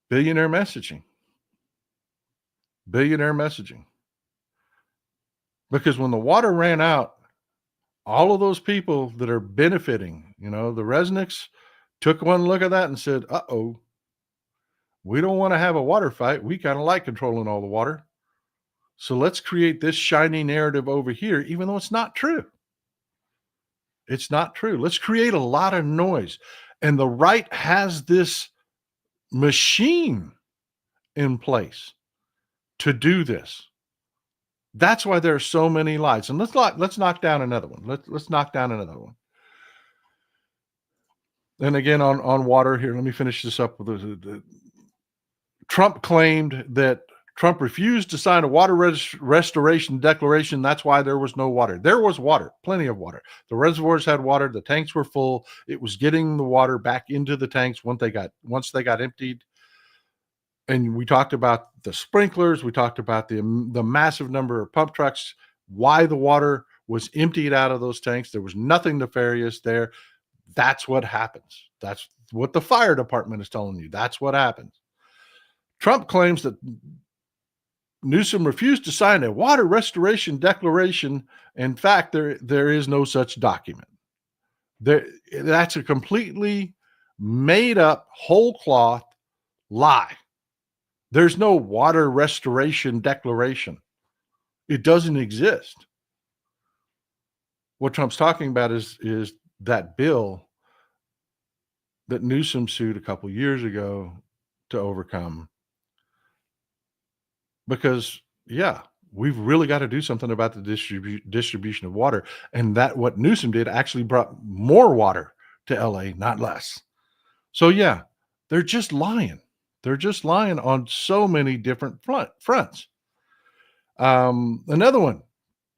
Billionaire messaging. Billionaire messaging. Because when the water ran out, all of those people that are benefiting, you know, the Resnicks took one look at that and said, uh-oh, we don't want to have a water fight. We kind of like controlling all the water. So let's create this shiny narrative over here, even though it's not true. It's not true. Let's create a lot of noise. And the right has this machine in place to do this. That's why there are so many lies. And let's knock down another one. Let's knock down another one. And again, on water here, let me finish this up with the Trump claimed that Trump refused to sign a water restoration declaration. That's why there was no water. There was water, plenty of water. The reservoirs had water. The tanks were full. It was getting the water back into the tanks once they got emptied. And we talked about the sprinklers. We talked about the massive number of pump trucks, why the water was emptied out of those tanks. There was nothing nefarious there. That's what happens. That's what the fire department is telling you. That's what happens. Trump claims that Newsom refused to sign a water restoration declaration. In fact, there is no such document. That's a completely made up, whole cloth lie. There's no water restoration declaration. It doesn't exist. What Trump's talking about is that bill that Newsom sued a couple years ago to overcome. Because, yeah, we've really got to do something about the distribution of water. And that what Newsom did actually brought more water to LA, not less. So, yeah, they're just lying. They're just lying on so many different fronts. Another one,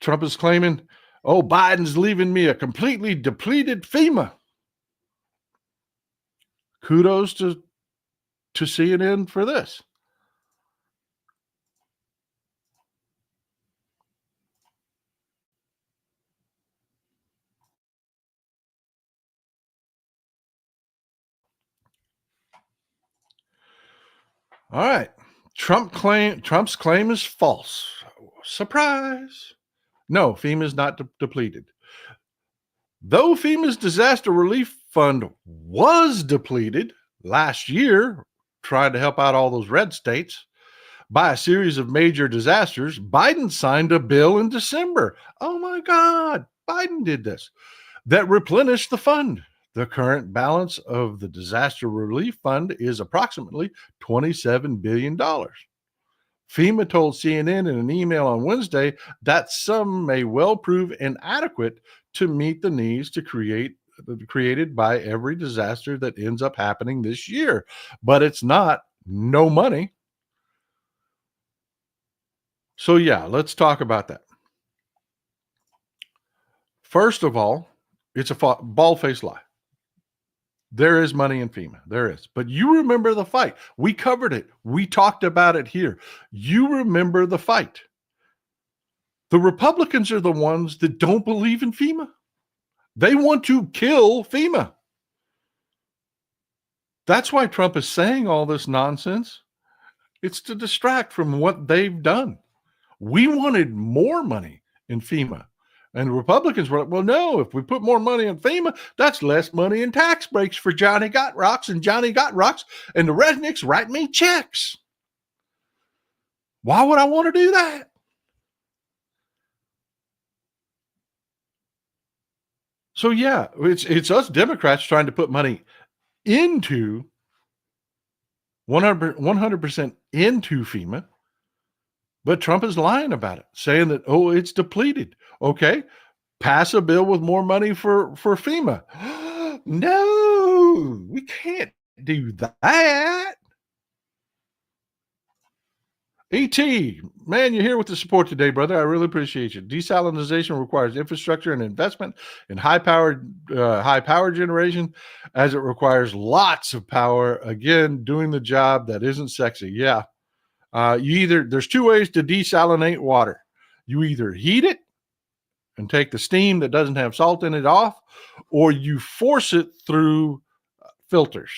Trump is claiming, oh, Biden's leaving me a completely depleted FEMA. Kudos to CNN for this. All right. Trump's claim is false. Surprise. No, FEMA is not depleted. Though FEMA's disaster relief fund was depleted last year, trying to help out all those red states by a series of major disasters, Biden signed a bill in December. Oh my God, Biden did this. That replenished the fund. The current balance of the disaster relief fund is approximately $27 billion. FEMA told CNN in an email on Wednesday that sum may well prove inadequate to meet the needs created by every disaster that ends up happening this year. But it's not no money. So, yeah, let's talk about that. First of all, it's a bald-faced lie. There is money in FEMA. There is. But you remember the fight. We covered it. We talked about it here. You remember the fight. The Republicans are the ones that don't believe in FEMA. They want to kill FEMA. That's why Trump is saying all this nonsense. It's to distract from what they've done. We wanted more money in FEMA. And the Republicans were like, well, no, if we put more money in FEMA, that's less money in tax breaks for Johnny Got Rocks and Johnny Got Rocks, and the rednecks write me checks. Why would I want to do that? So, yeah, it's us Democrats trying to put money into 100% into FEMA, but Trump is lying about it, saying that, oh, it's depleted. Okay, pass a bill with more money for FEMA. No, we can't do that. ET, man, you're here with the support today, brother. I really appreciate you. Desalinization requires infrastructure and investment in high power generation, as it requires lots of power. Again, doing the job that isn't sexy. Yeah, there's two ways to desalinate water. You either heat it and take the steam that doesn't have salt in it off, or you force it through filters.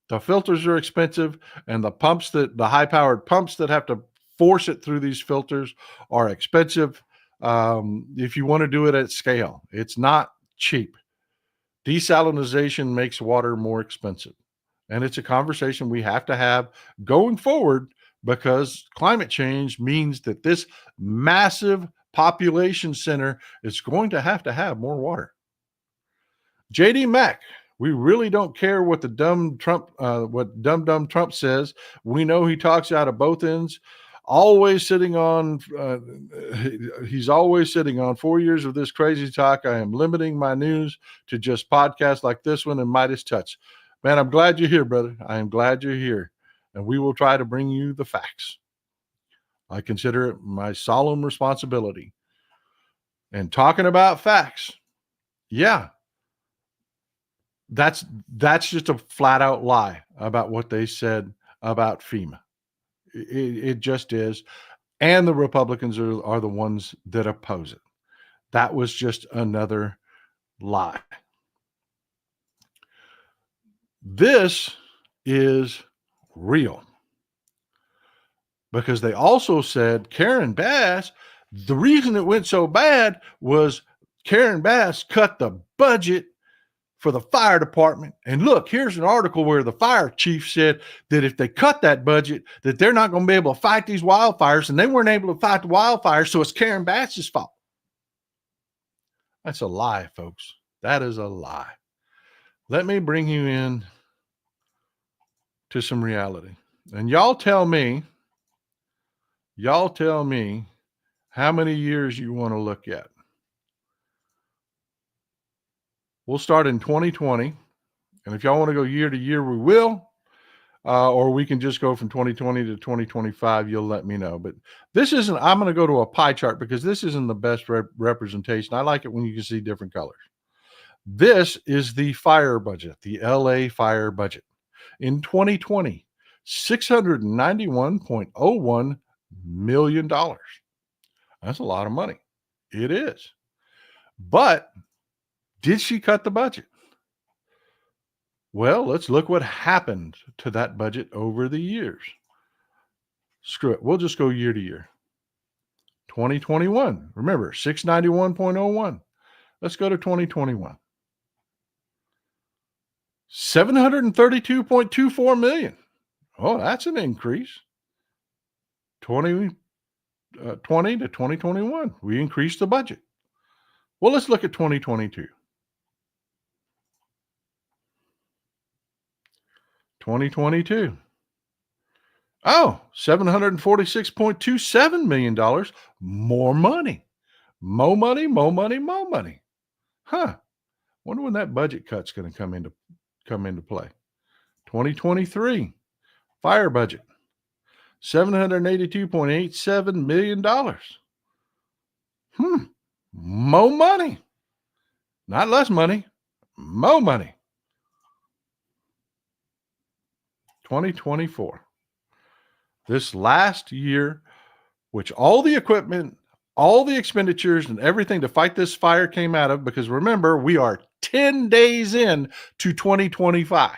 The filters are expensive, and the high-powered pumps that have to force it through these filters are expensive. If you want to do it at scale, it's not cheap. Desalinization makes water more expensive, and it's a conversation we have to have going forward, because climate change means that this massive population center is going to have more water. JD Mack, we really don't care what the dumb Trump says. We know he talks out of both ends. He's always sitting on 4 years of this crazy talk. I am limiting my news to just podcasts like this one and Midas Touch. Man, I'm glad you're here, brother. I am glad you're here. And we will try to bring you the facts. I consider it my solemn responsibility. And talking about facts, yeah, that's just a flat out lie about what they said about FEMA. It just is. And the Republicans are the ones that oppose it. That was just another lie. This is real. Because they also said Karen Bass, the reason it went so bad was Karen Bass cut the budget for the fire department. And look, here's an article where the fire chief said that if they cut that budget, that they're not going to be able to fight these wildfires, and they weren't able to fight the wildfires, so it's Karen Batts's fault. That's a lie, folks. That is a lie. Let me bring you in to some reality. And y'all tell me how many years you want to look at. We'll start in 2020. And if y'all want to go year to year, we will. Or we can just go from 2020 to 2025. You'll let me know. But this isn't, I'm going to go to a pie chart because this isn't the best representation. I like it when you can see different colors. This is the fire budget, the LA fire budget. In 2020, $691.01 million. That's a lot of money. It is. But did she cut the budget? Well, let's look what happened to that budget over the years. Screw it. We'll just go year to year. 2021. Remember, 691.01. Let's go to 2021. 732.24 million. Oh, that's an increase. 2020 to 2021. We increased the budget. Well, let's look at 2022. 2022. Oh, $746.27 million. More money. More money, more money, more money. Huh. Wonder when that budget cut's going to come into play. 2023. Fire budget. $782.87 million. More money. Not less money. More money. 2024. This last year, which all the equipment, all the expenditures and everything to fight this fire came out of, because remember, we are 10 days in to 2025.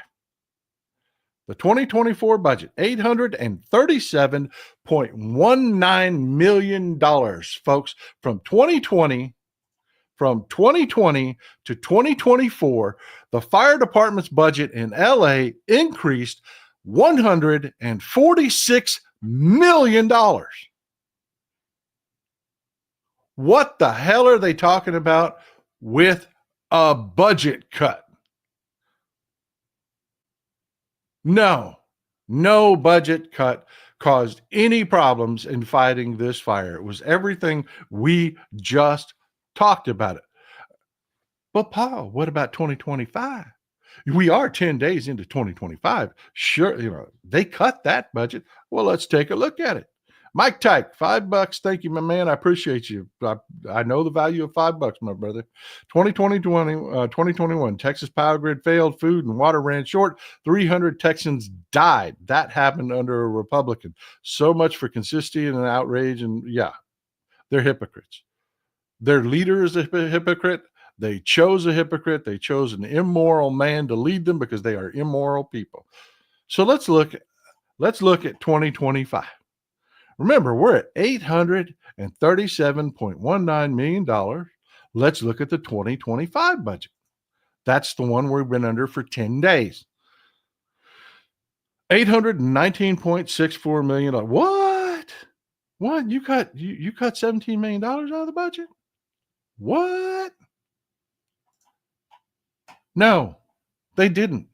The 2024 budget, $837.19 million, folks, from 2020 to 2024, the fire department's budget in LA increased $146 million. What the hell are they talking about with a budget cut? No budget cut caused any problems in fighting this fire. It was everything we just talked about it. But Paul, what about 2025? We are 10 days into 2025. Sure, they cut that budget. Well, let's take a look at it. Mike Tyke, $5. Thank you, my man. I appreciate you. I know the value of $5, my brother. 2021, Texas power grid failed. Food and water ran short. 300 Texans died. That happened under a Republican. So much for consistency and outrage. And yeah, they're hypocrites. Their leader is a hypocrite. They chose a hypocrite. They chose an immoral man to lead them because they are immoral people. So let's look at 2025. Remember, we're at $837.19 million. Let's look at the 2025 budget. That's the one we've been under for 10 days. $819.64 million. What? You cut $17 million out of the budget? What? No, they didn't.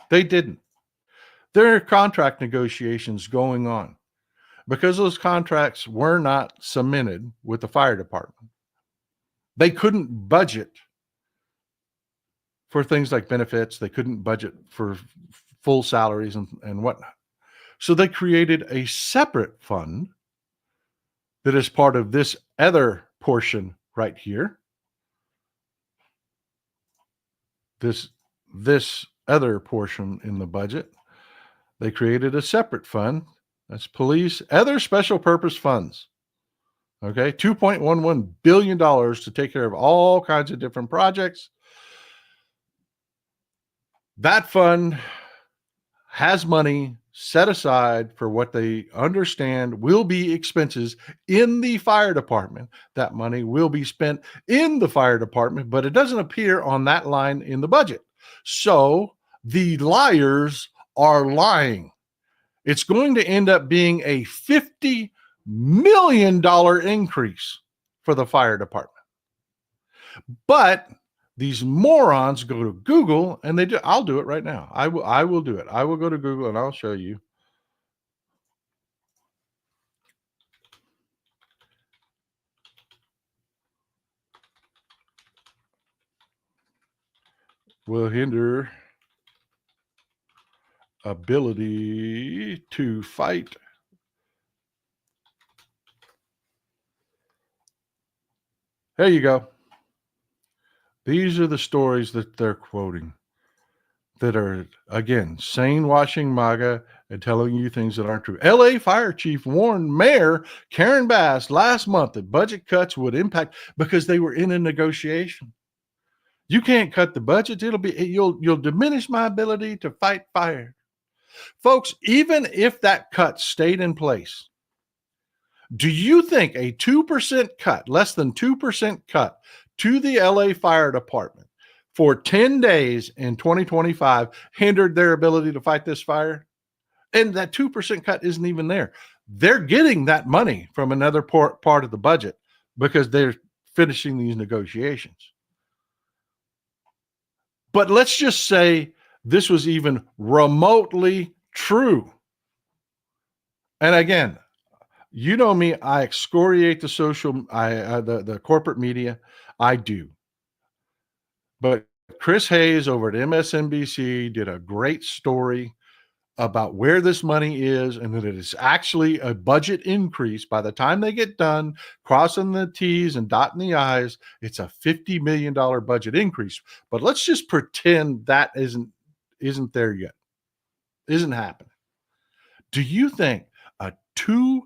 There are contract negotiations going on because those contracts were not cemented with the fire department. They couldn't budget for things like benefits. They couldn't budget for full salaries and whatnot. So they created a separate fund that is part of this other portion right here. This other portion in the budget, they created a separate fund. That's police, other special purpose funds. Okay, $2.11 billion to take care of all kinds of different projects. That fund has money set aside for what they understand will be expenses in the fire department. That money will be spent in the fire department, but it doesn't appear on that line in the budget. So the liars are lying. It's going to end up being a $50 million increase for the fire department. But these morons go to Google and they do. I'll do it right now. I will do it. I will go to Google and I'll show you. Will hinder ability to fight. There you go. These are the stories that they're quoting that are, again, sane washing MAGA and telling you things that aren't true. LA fire chief warned Mayor Karen Bass last month that budget cuts would impact because they were in a negotiation. You can't cut the budget. You'll diminish my ability to fight fire. Folks, even if that cut stayed in place, do you think a 2% cut, less than 2% cut to the LA Fire Department for 10 days in 2025 hindered their ability to fight this fire? And that 2% cut isn't even there. They're getting that money from another part of the budget because they're finishing these negotiations. But let's just say this was even remotely true. And again, you know me, I excoriate the the corporate media. I do. But Chris Hayes over at MSNBC did a great story about where this money is and that it is actually a budget increase. By the time they get done crossing the T's and dotting the I's, it's a $50 million budget increase. But let's just pretend that isn't there yet, isn't happening. Do you think a 2%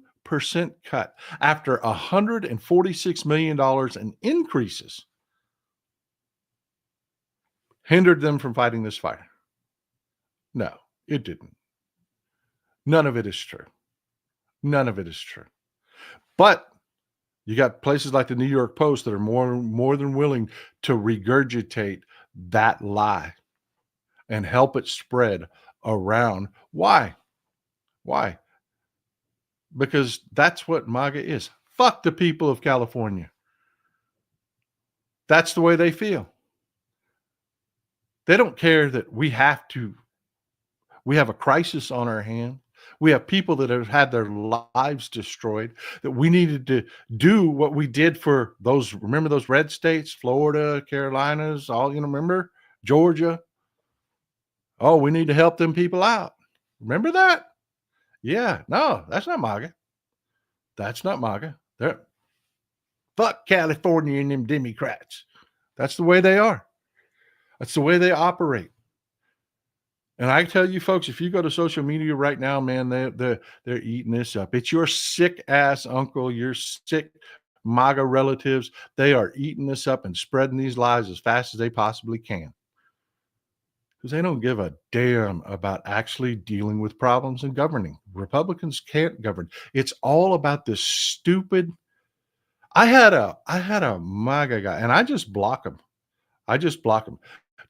cut after $146 million in increases hindered them from fighting this fire? No, it didn't. None of it is true. None of it is true. But you got places like the New York Post that are more than willing to regurgitate that lie and help it spread around. Why? Why? Because that's what MAGA is. Fuck the people of California. That's the way they feel. They don't care that we have a crisis on our hands. We have people that have had their lives destroyed, that we needed to do what we did for remember those red states, Florida, Carolinas, remember? Georgia. Oh, we need to help them people out. Remember that? Yeah, no, that's not MAGA. That's not MAGA. Fuck California and them Democrats. That's the way they are. That's the way they operate. And I tell you, folks, if you go to social media right now, man, they're eating this up. It's your sick ass uncle, your sick MAGA relatives. They are eating this up and spreading these lies as fast as they possibly can. Because they don't give a damn about actually dealing with problems and governing. Republicans can't govern. It's all about this stupid. I had a MAGA guy, and I just block him.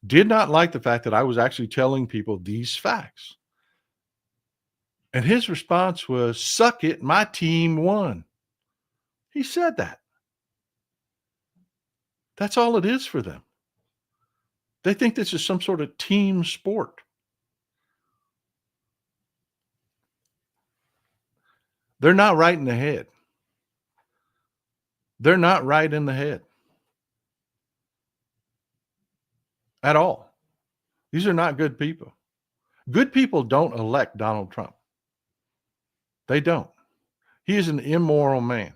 Did not like the fact that I was actually telling people these facts. And his response was, "Suck it, my team won." He said that. That's all it is for them. They think this is some sort of team sport. They're not right in the head. They're not right in the head at all. These are not good people. Good people don't elect Donald Trump. They don't. He is an immoral man.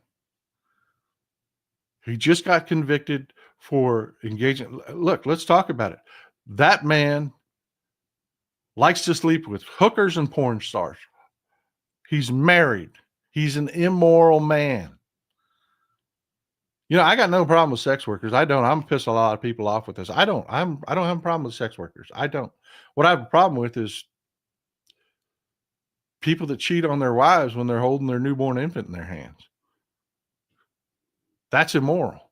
He just got convicted for engaging. Look, let's talk about it. That man likes to sleep with hookers and porn stars. He's married. He's an immoral man. I got no problem with sex workers. I don't. I'm pissed a lot of people off with this. I don't have a problem with sex workers. I don't. What I have a problem with is people that cheat on their wives when they're holding their newborn infant in their hands. That's immoral.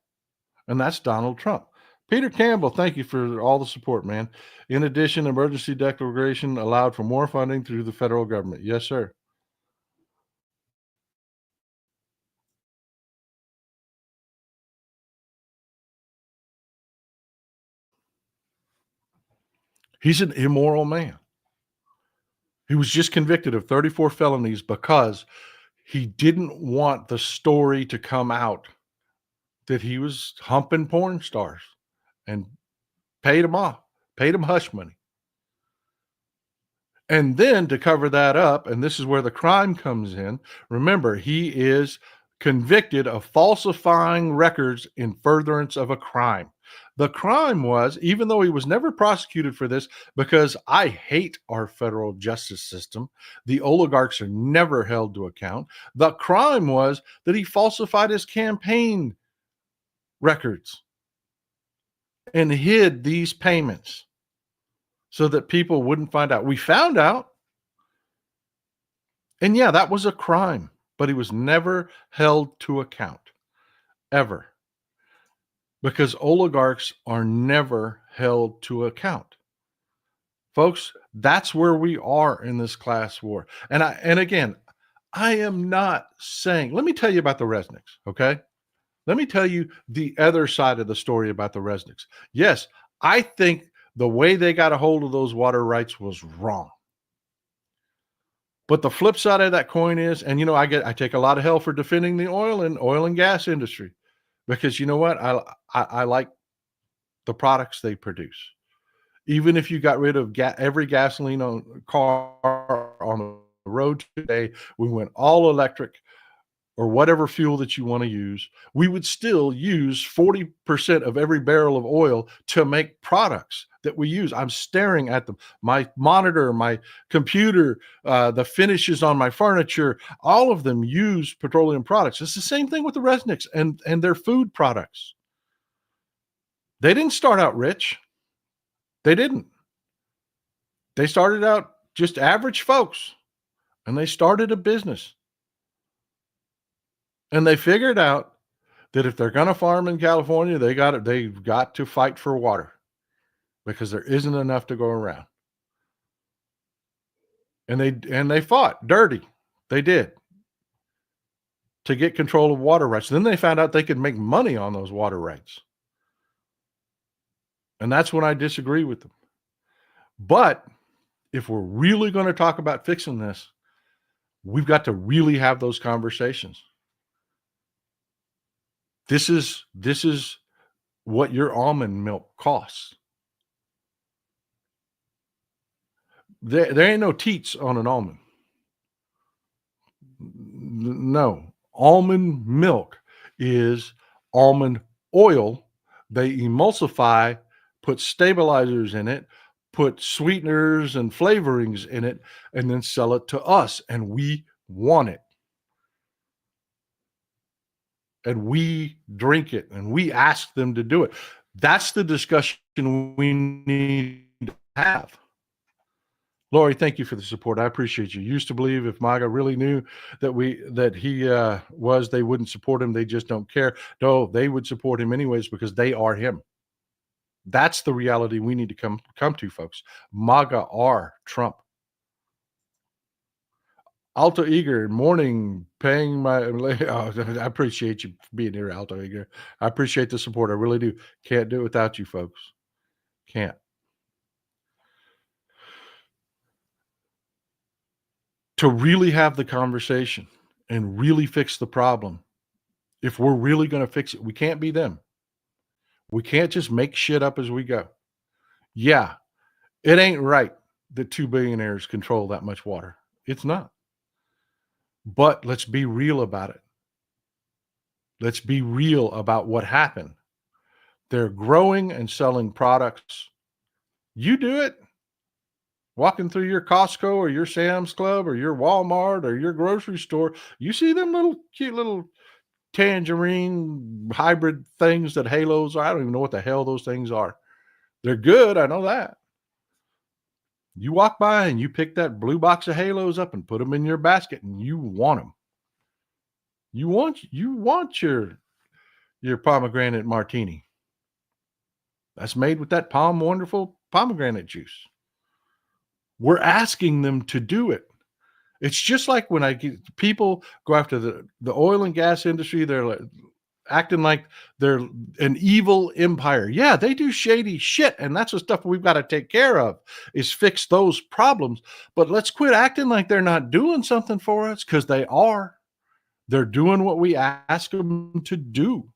And that's Donald Trump. Peter Campbell, thank you for all the support, man. In addition, emergency declaration allowed for more funding through the federal government. Yes, sir. He's an immoral man. He was just convicted of 34 felonies because he didn't want the story to come out that he was humping porn stars and paid them off, paid them hush money. And then to cover that up, and this is where the crime comes in. Remember, he is convicted of falsifying records in furtherance of a crime. The crime was, even though he was never prosecuted for this, because I hate our federal justice system, the oligarchs are never held to account. The crime was that he falsified his campaign records and hid these payments so that people wouldn't find out. We found out. And yeah, that was a crime, but he was never held to account, ever, because oligarchs are never held to account. Folks, that's where we are in this class war. And again, I am not saying, let me tell you about the Resnicks, okay? Let me tell you the other side of the story about the Resnicks. Yes, I think the way they got a hold of those water rights was wrong. But the flip side of that coin is, and I take a lot of hell for defending the oil and gas industry, because you know what? I like the products they produce. Even if you got rid of every gasoline car on the road today, we went all electric or whatever fuel that you want to use, we would still use 40% of every barrel of oil to make products that we use. I'm staring at them. My monitor, my computer, the finishes on my furniture, all of them use petroleum products. It's the same thing with the Resnicks and their food products. They didn't start out rich. They didn't. They started out just average folks, and they started a business. And they figured out that if they're going to farm in California, they've got to fight for water because there isn't enough to go around. And they fought dirty. They did, to get control of water rights. Then they found out they could make money on those water rights. And that's when I disagree with them. But if we're really going to talk about fixing this, we've got to really have those conversations. This is what your almond milk costs. There ain't no teats on an almond. No. Almond milk is almond oil. They emulsify, put stabilizers in it, put sweeteners and flavorings in it, and then sell it to us. And we want it. And we drink it, and we ask them to do it. That's the discussion we need to have. Lori, thank you for the support. I appreciate you. Used to believe if MAGA really knew that he was, they wouldn't support him. They just don't care. No, they would support him anyways because they are him. That's the reality we need to come to, folks. MAGA are Trump. Alto Eager, morning, paying my. Oh, I appreciate you being here, Alto Eager. I appreciate the support. I really do. Can't do it without you, folks. Can't. To really have the conversation and really fix the problem, if we're really going to fix it, we can't be them. We can't just make shit up as we go. Yeah, it ain't right that 2 billionaires control that much water. It's not. But let's be real about it. Let's be real about what happened. They're growing and selling products. You do it. Walking through your Costco or your Sam's Club or your Walmart or your grocery store, you see them little cute little tangerine hybrid things that halos are. I don't even know what the hell those things are. They're good. I know that. You walk by and you pick that blue box of Halos up and put them in your basket, and you want them. You want your pomegranate martini. That's made with that Palm Wonderful pomegranate juice. We're asking them to do it. It's just like when I get people go after the oil and gas industry, they're like, acting like they're an evil empire. Yeah, they do shady shit, and that's the stuff we've got to take care of, is fix those problems. But let's quit acting like they're not doing something for us, because they are. They're doing what we ask them to do.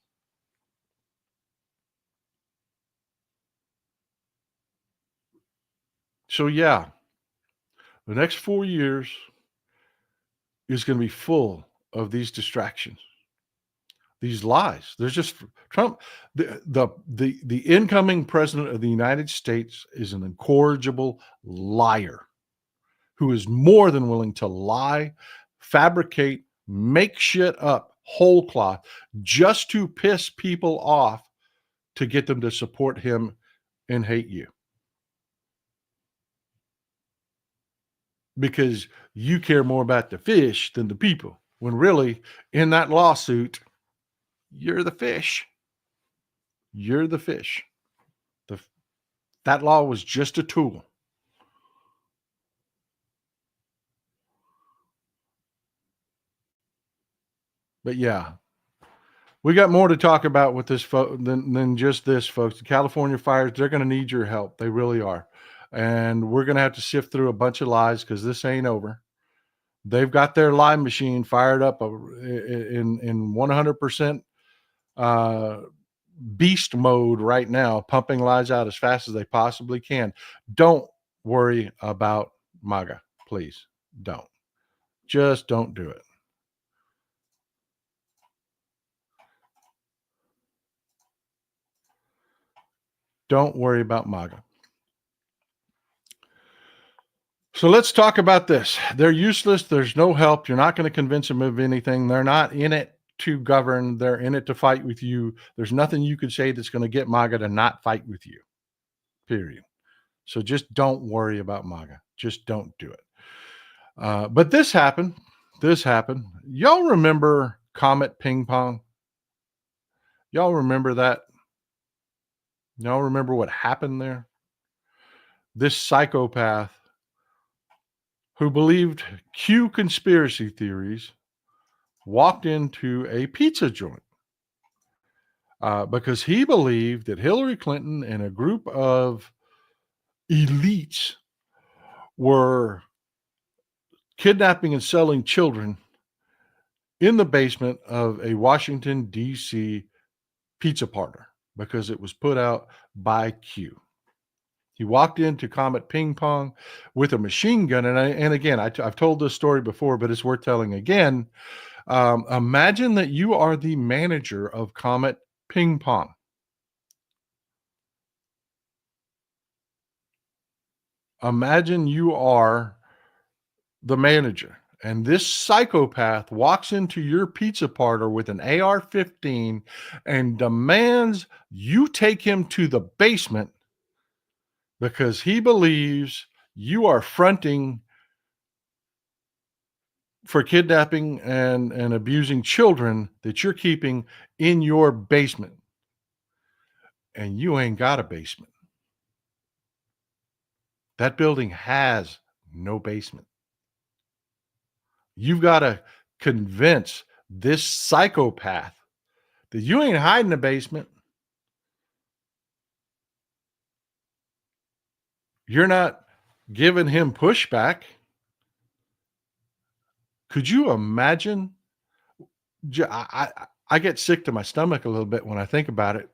So yeah, the next 4 years is going to be full of these distractions, these lies. There's just Trump. The incoming president of the United States is an incorrigible liar who is more than willing to lie, fabricate, make shit up whole cloth just to piss people off, to get them to support him and hate you. Because you care more about the fish than the people, when really, in that lawsuit, you're the fish. You're the fish. The, that law was just a tool. But yeah, we got more to talk about with this than just this, folks. The California fires, they're going to need your help. They really are. And we're going to have to sift through a bunch of lies, because this ain't over. They've got their lie machine fired up in 100% beast mode right now, pumping lies out as fast as they possibly can. Don't worry about MAGA, please. Don't. Just don't do it. Don't worry about MAGA. So let's talk about this. They're useless. There's no help. You're not going to convince them of anything. They're not in it to govern. They're in it to fight with you. There's nothing you could say that's going to get MAGA to not fight with you, period. So just don't worry about MAGA. Just don't do it. But this happened. This happened. Y'all remember Comet Ping Pong? Y'all remember that? Y'all remember what happened there? This psychopath who believed Q conspiracy theories walked into a pizza joint because he believed that Hillary Clinton and a group of elites were kidnapping and selling children in the basement of a Washington, D.C. pizza parlor, because it was put out by Q. He walked into Comet Ping Pong with a machine gun. And again, I've told this story before, but it's worth telling again. Imagine that you are the manager of Comet Ping Pong. Imagine you are the manager, and this psychopath walks into your pizza parlor with an AR-15 and demands you take him to the basement because he believes you are fronting for kidnapping and abusing children that you're keeping in your basement. And you ain't got a basement. That building has no basement. You've got to convince this psychopath that you ain't hiding a basement. You're not giving him pushback. Could you imagine? I get sick to my stomach a little bit when I think about it.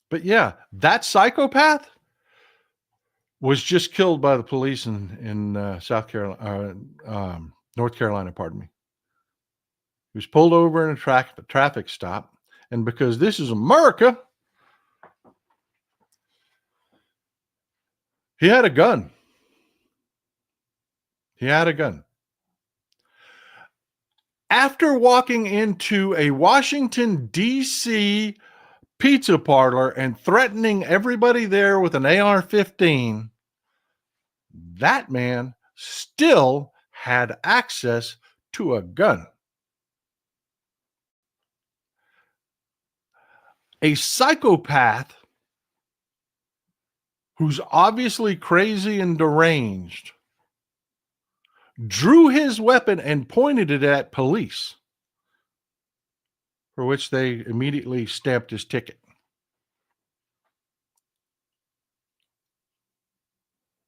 But yeah, that psychopath was just killed by the police in South Carolina, North Carolina, pardon me. He was pulled over in a traffic stop. And because this is America, he had a gun. He had a gun. After walking into a Washington, D.C. pizza parlor and threatening everybody there with an AR-15, that man still had access to a gun. A psychopath who's obviously crazy and deranged drew his weapon and pointed it at police, for which they immediately stamped his ticket.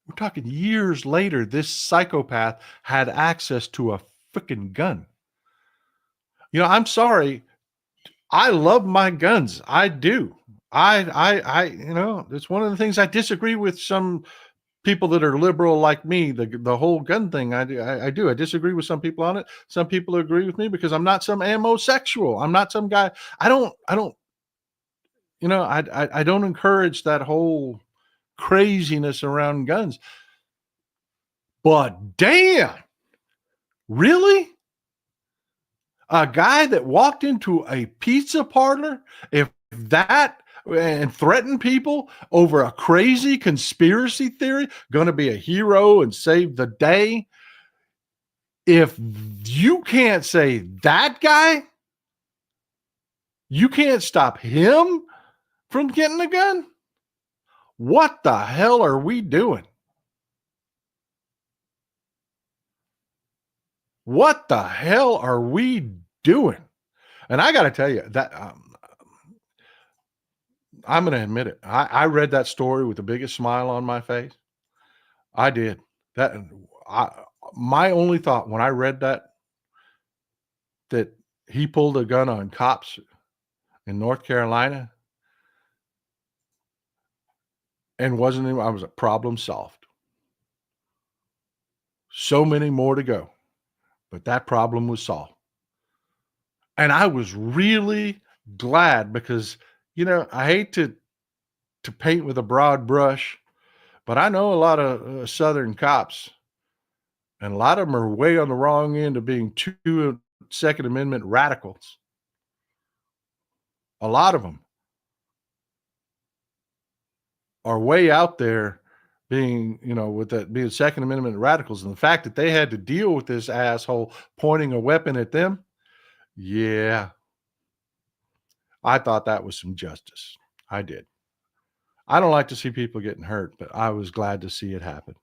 We're talking years later, this psychopath had access to a freaking gun. I'm sorry. I love my guns. I do. It's one of the things I disagree with some people that are liberal like me. The whole gun thing, I do. I disagree with some people on it. Some people agree with me because I'm not some ammo-sexual. I'm not some guy. I don't encourage that whole craziness around guns. But damn, really? A guy that walked into a pizza parlor, if that and threatened people over a crazy conspiracy theory, going to be a hero and save the day. If you can't say that guy, you can't stop him from getting a gun. What the hell are we doing? What the hell are we doing? And I got to tell you that I'm going to admit it. I read that story with the biggest smile on my face. I did that. My only thought when I read that he pulled a gun on cops in North Carolina and I was a problem solved. So many more to go, but that problem was solved. And I was really glad because, I hate to paint with a broad brush, but I know a lot of Southern cops, and a lot of them are way on the wrong end of being two Second Amendment radicals. A lot of them are way out there being, being Second Amendment radicals. And the fact that they had to deal with this asshole pointing a weapon at them, yeah, I thought that was some justice. I did. I don't like to see people getting hurt, but I was glad to see it happen.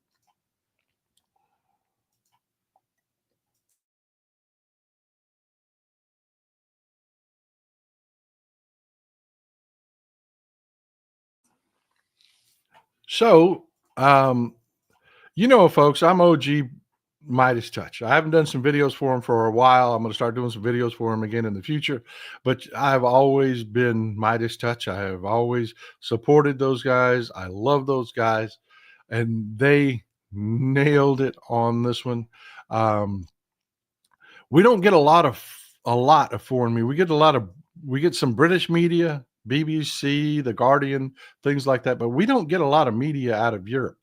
So, folks, I'm OG Midas Touch. I haven't done some videos for him for a while. I'm going to start doing some videos for him again in the future, but I've always been Midas Touch. I have always supported those guys. I love those guys, and they nailed it on this one. We don't get a lot of foreign media. We get some British media, BBC, The Guardian, things like that, but we don't get a lot of media out of Europe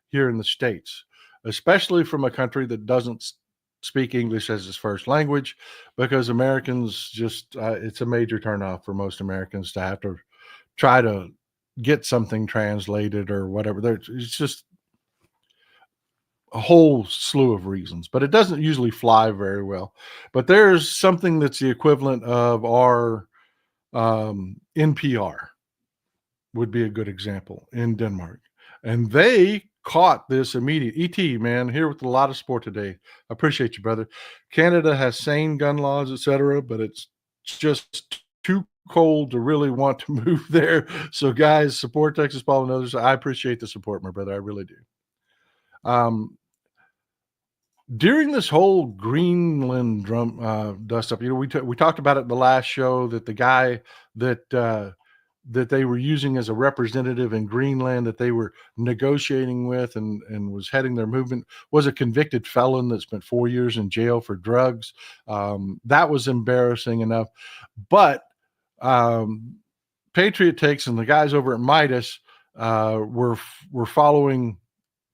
here in the States, especially from a country that doesn't speak English as its first language, because Americans just, it's a major turnoff for most Americans to have to try to get something translated or whatever. It's just a whole slew of reasons, but it doesn't usually fly very well. But there's something that's the equivalent of our NPR would be a good example in Denmark. And they caught this immediate. ET, man, here with a lot of support today. I appreciate you, brother. Canada has sane gun laws, etc., but it's just too cold to really want to move there. So, guys, support Texas Paul and others. I appreciate the support, my brother. I really do. During this whole Greenland dust up, we talked about it in the last show that the guy that they were using as a representative in Greenland that they were negotiating with and was heading their movement was a convicted felon that spent 4 years in jail for drugs. That was embarrassing enough. But Patriot Takes and the guys over at Midas were following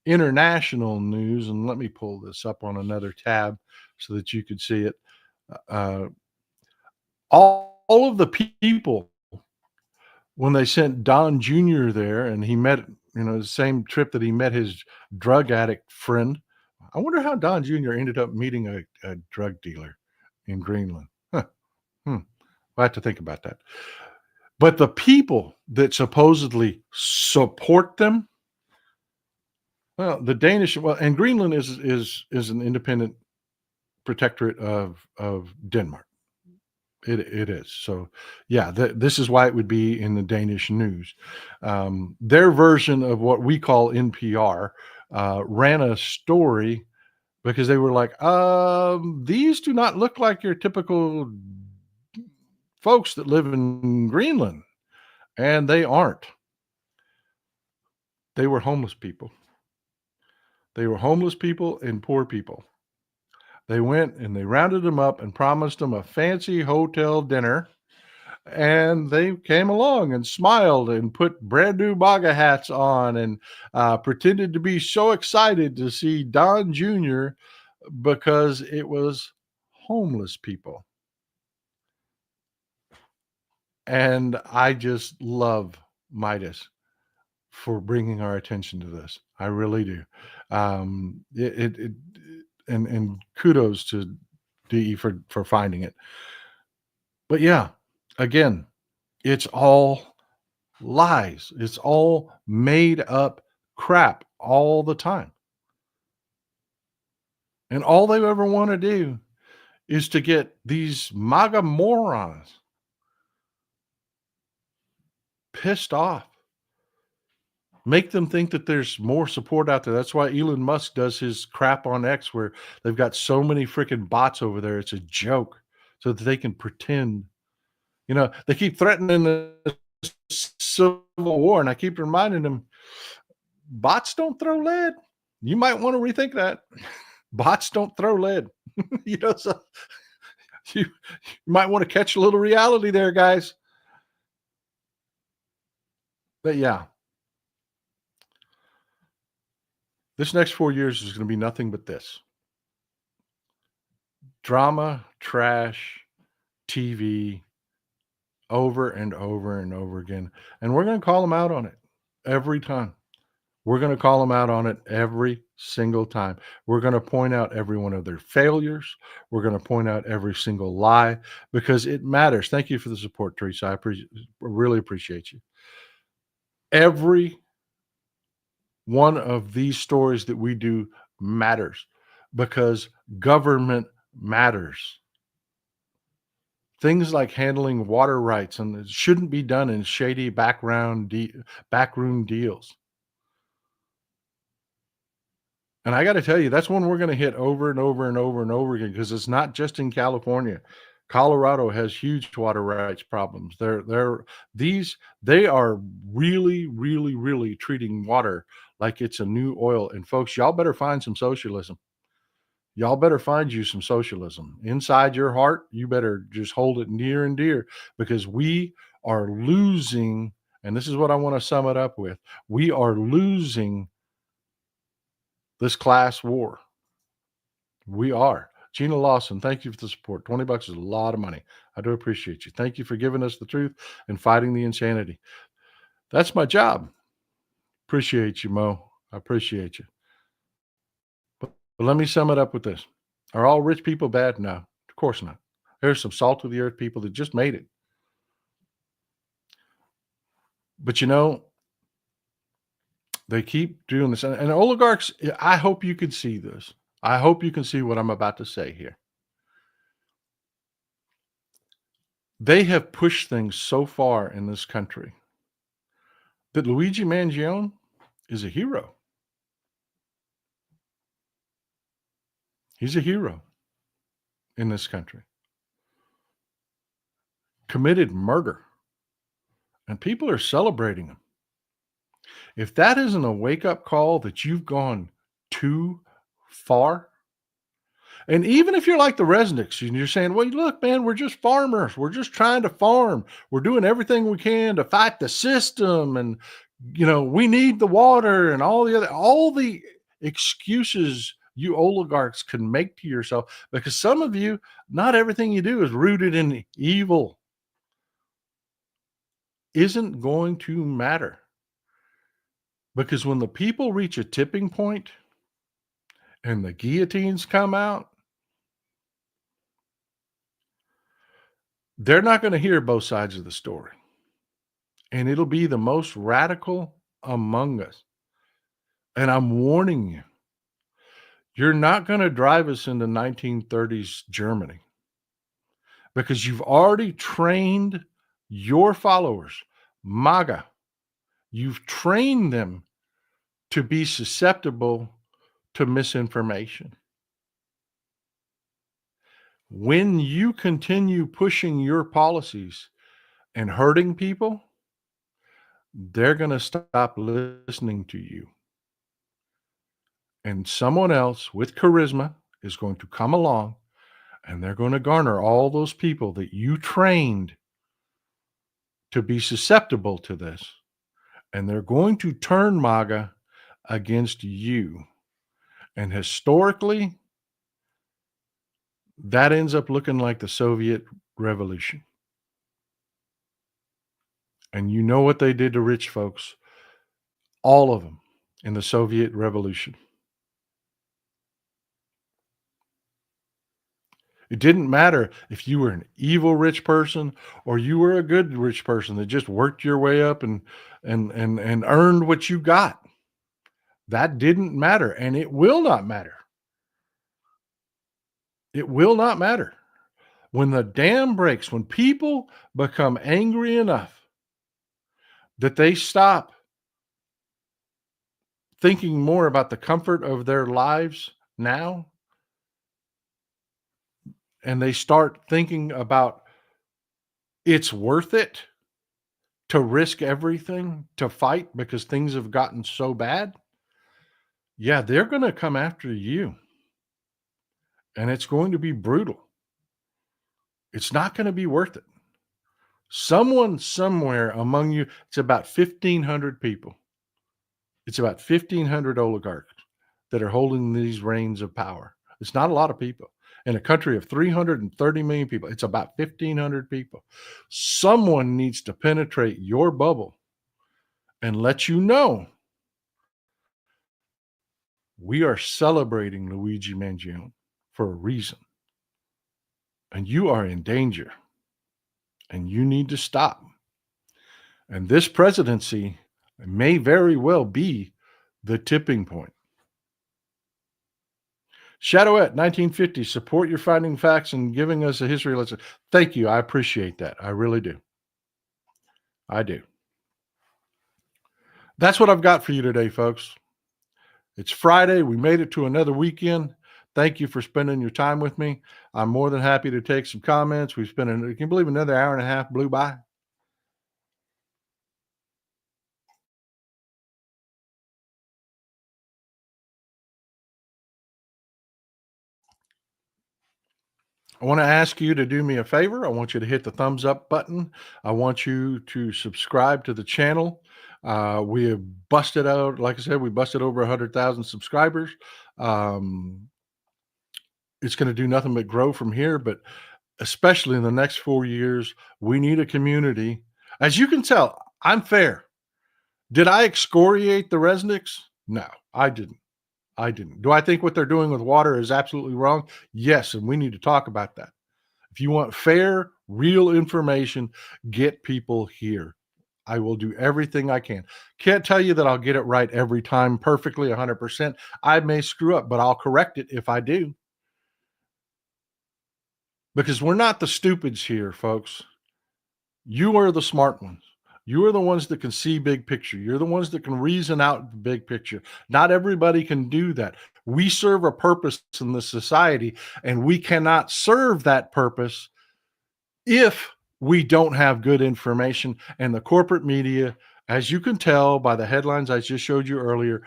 international news. And let me pull this up on another tab so that you could see it. All of the people when they sent Don Jr. there and he met, the same trip that he met his drug addict friend. I wonder how Don Jr. ended up meeting a drug dealer in Greenland. Huh, hmm. I have to think about that. But the people that supposedly support them, well, the Danish, well, and Greenland is an independent protectorate of Denmark. It is. So, yeah, this is why it would be in the Danish news. Their version of what we call NPR ran a story because they were like, these do not look like your typical folks that live in Greenland, and they aren't. They were homeless people. They were homeless people and poor people. They went and they rounded them up and promised them a fancy hotel dinner. And they came along and smiled and put brand new MAGA hats on and pretended to be so excited to see Don Jr. because it was homeless people. And I just love Midas for bringing our attention to this. I really do. And kudos to DE for finding it. But yeah, again, it's all lies. It's all made up crap all the time. And all they ever want to do is to get these MAGA morons pissed off. Make them think that there's more support out there. That's why Elon Musk does his crap on X, where they've got so many freaking bots over there. It's a joke, so that they can pretend. They keep threatening the civil war, and I keep reminding them, bots don't throw lead. You might want to rethink that. Bots don't throw lead. So you might want to catch a little reality there, guys. But yeah, this next 4 years is going to be nothing but this: drama, trash, TV, over and over and over again. And we're going to call them out on it every time. We're going to call them out on it every single time. We're going to point out every one of their failures. We're going to point out every single lie because it matters. Thank you for the support, Teresa. I really appreciate you. Every one of these stories that we do matters because government matters. Things like handling water rights and it shouldn't be done in shady backroom deals. And I got to tell you, that's one we're going to hit over and over and over and over again because it's not just in California. Colorado has huge water rights problems. They are really, really, really treating water like it's a new oil. And folks, y'all better find some socialism. Y'all better find you some socialism inside your heart. You better just hold it near and dear because we are losing. And this is what I want to sum it up with. We are losing this class war. We are. Gina Lawson, thank you for the support. $20 is a lot of money. I do appreciate you. Thank you for giving us the truth and fighting the insanity. That's my job. Appreciate you, Mo. I appreciate you. But let me sum it up with this. Are all rich people bad? No, of course not. There's some salt of the earth people that just made it. But they keep doing this. And oligarchs, I hope you can see this. I hope you can see what I'm about to say here. They have pushed things so far in this country that Luigi Mangione is a hero. He's a hero in this country. Committed murder. And people are celebrating him. If that isn't a wake-up call that you've gone too far, and even if you're like the Resnicks and you're saying, well, look, man, we're just farmers. We're just trying to farm. We're doing everything we can to fight the system. And, we need the water and all the excuses you oligarchs can make to yourself, because some of you, not everything you do is rooted in evil. isn't going to matter. Because when the people reach a tipping point and the guillotines come out, they're not going to hear both sides of the story. And it'll be the most radical among us. And I'm warning you, you're not going to drive us into 1930s Germany because you've already trained your followers, MAGA. You've trained them to be susceptible to misinformation. When you continue pushing your policies and hurting people, they're going to stop listening to you. And someone else with charisma is going to come along and they're going to garner all those people that you trained to be susceptible to this. And they're going to turn MAGA against you. And historically, that ends up looking like the Soviet Revolution. And you know what they did to rich folks? All of them in the Soviet Revolution. It didn't matter if you were an evil rich person or you were a good rich person that just worked your way up and earned what you got. That didn't matter, and it will not matter. It will not matter. When the dam breaks, when people become angry enough that they stop thinking more about the comfort of their lives now, and they start thinking about it's worth it to risk everything to fight because things have gotten so bad, yeah, they're going to come after you. And it's going to be brutal. It's not going to be worth it. Someone somewhere among you, it's about 1,500 people. It's about 1,500 oligarchs that are holding these reins of power. It's not a lot of people. In a country of 330 million people, it's about 1,500 people. Someone needs to penetrate your bubble and let you know we are celebrating Luigi Mangione for a reason. And you are in danger. And you need to stop. And this presidency may very well be the tipping point. Shadowette 1950, support your finding facts and giving us a history lesson. Thank you. I appreciate that. I really do. I do. That's what I've got for you today, folks. It's Friday. We made it to another weekend. Thank you for spending your time with me. I'm more than happy to take some comments. We've spent, can you believe another hour and a half blew by? I want to ask you to do me a favor. I want you to hit the thumbs up button. I want you to subscribe to the channel. We have busted out, like I said, we busted over 100,000 subscribers. It's going to do nothing but grow from here, but especially in the next 4 years, we need a community. As you can tell, I'm fair. Did I excoriate the Resnicks? No, I didn't. I didn't. Do I think what they're doing with water is absolutely wrong? Yes, and we need to talk about that. If you want fair, real information, get people here. I will do everything I can. Can't tell you that I'll get it right every time perfectly 100%. I may screw up, but I'll correct it if I do. Because we're not the stupids here, folks. You are the smart ones. You are the ones that can see big picture. You're the ones that can reason out the big picture. Not everybody can do that. We serve a purpose in the society, and we cannot serve that purpose if we don't have good information. And the corporate media, as you can tell by the headlines I just showed you earlier,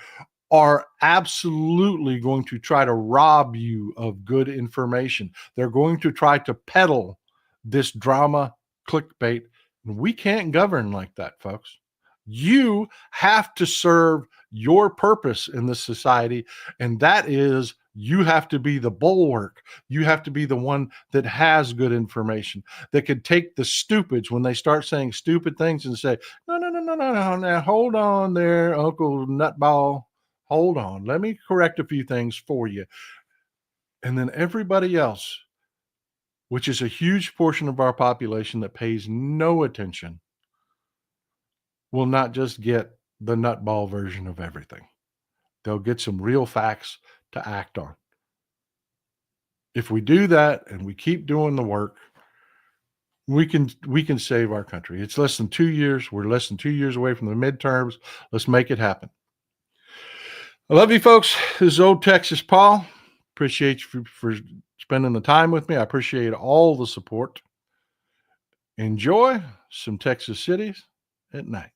are absolutely going to try to rob you of good information. They're going to try to peddle this drama, clickbait. We can't govern like that, folks. You have to serve your purpose in this society, and that is You have to be the bulwark. You have to be the one that has good information, that could take the stupids when they start saying stupid things and say, no, no, no, no, no, no, now hold on there, Uncle Nutball. Hold on. Let me correct a few things for you. And then everybody else, which is a huge portion of our population that pays no attention, will not just get the nutball version of everything. They'll get some real facts to act on. If we do that and we keep doing the work, we can save our country. It's less than 2 years. We're less than 2 years away from the midterms. Let's make it happen. I love you folks. This is Old Texas Paul. Appreciate you for spending the time with me. I appreciate all the support. Enjoy some Texas cities at night.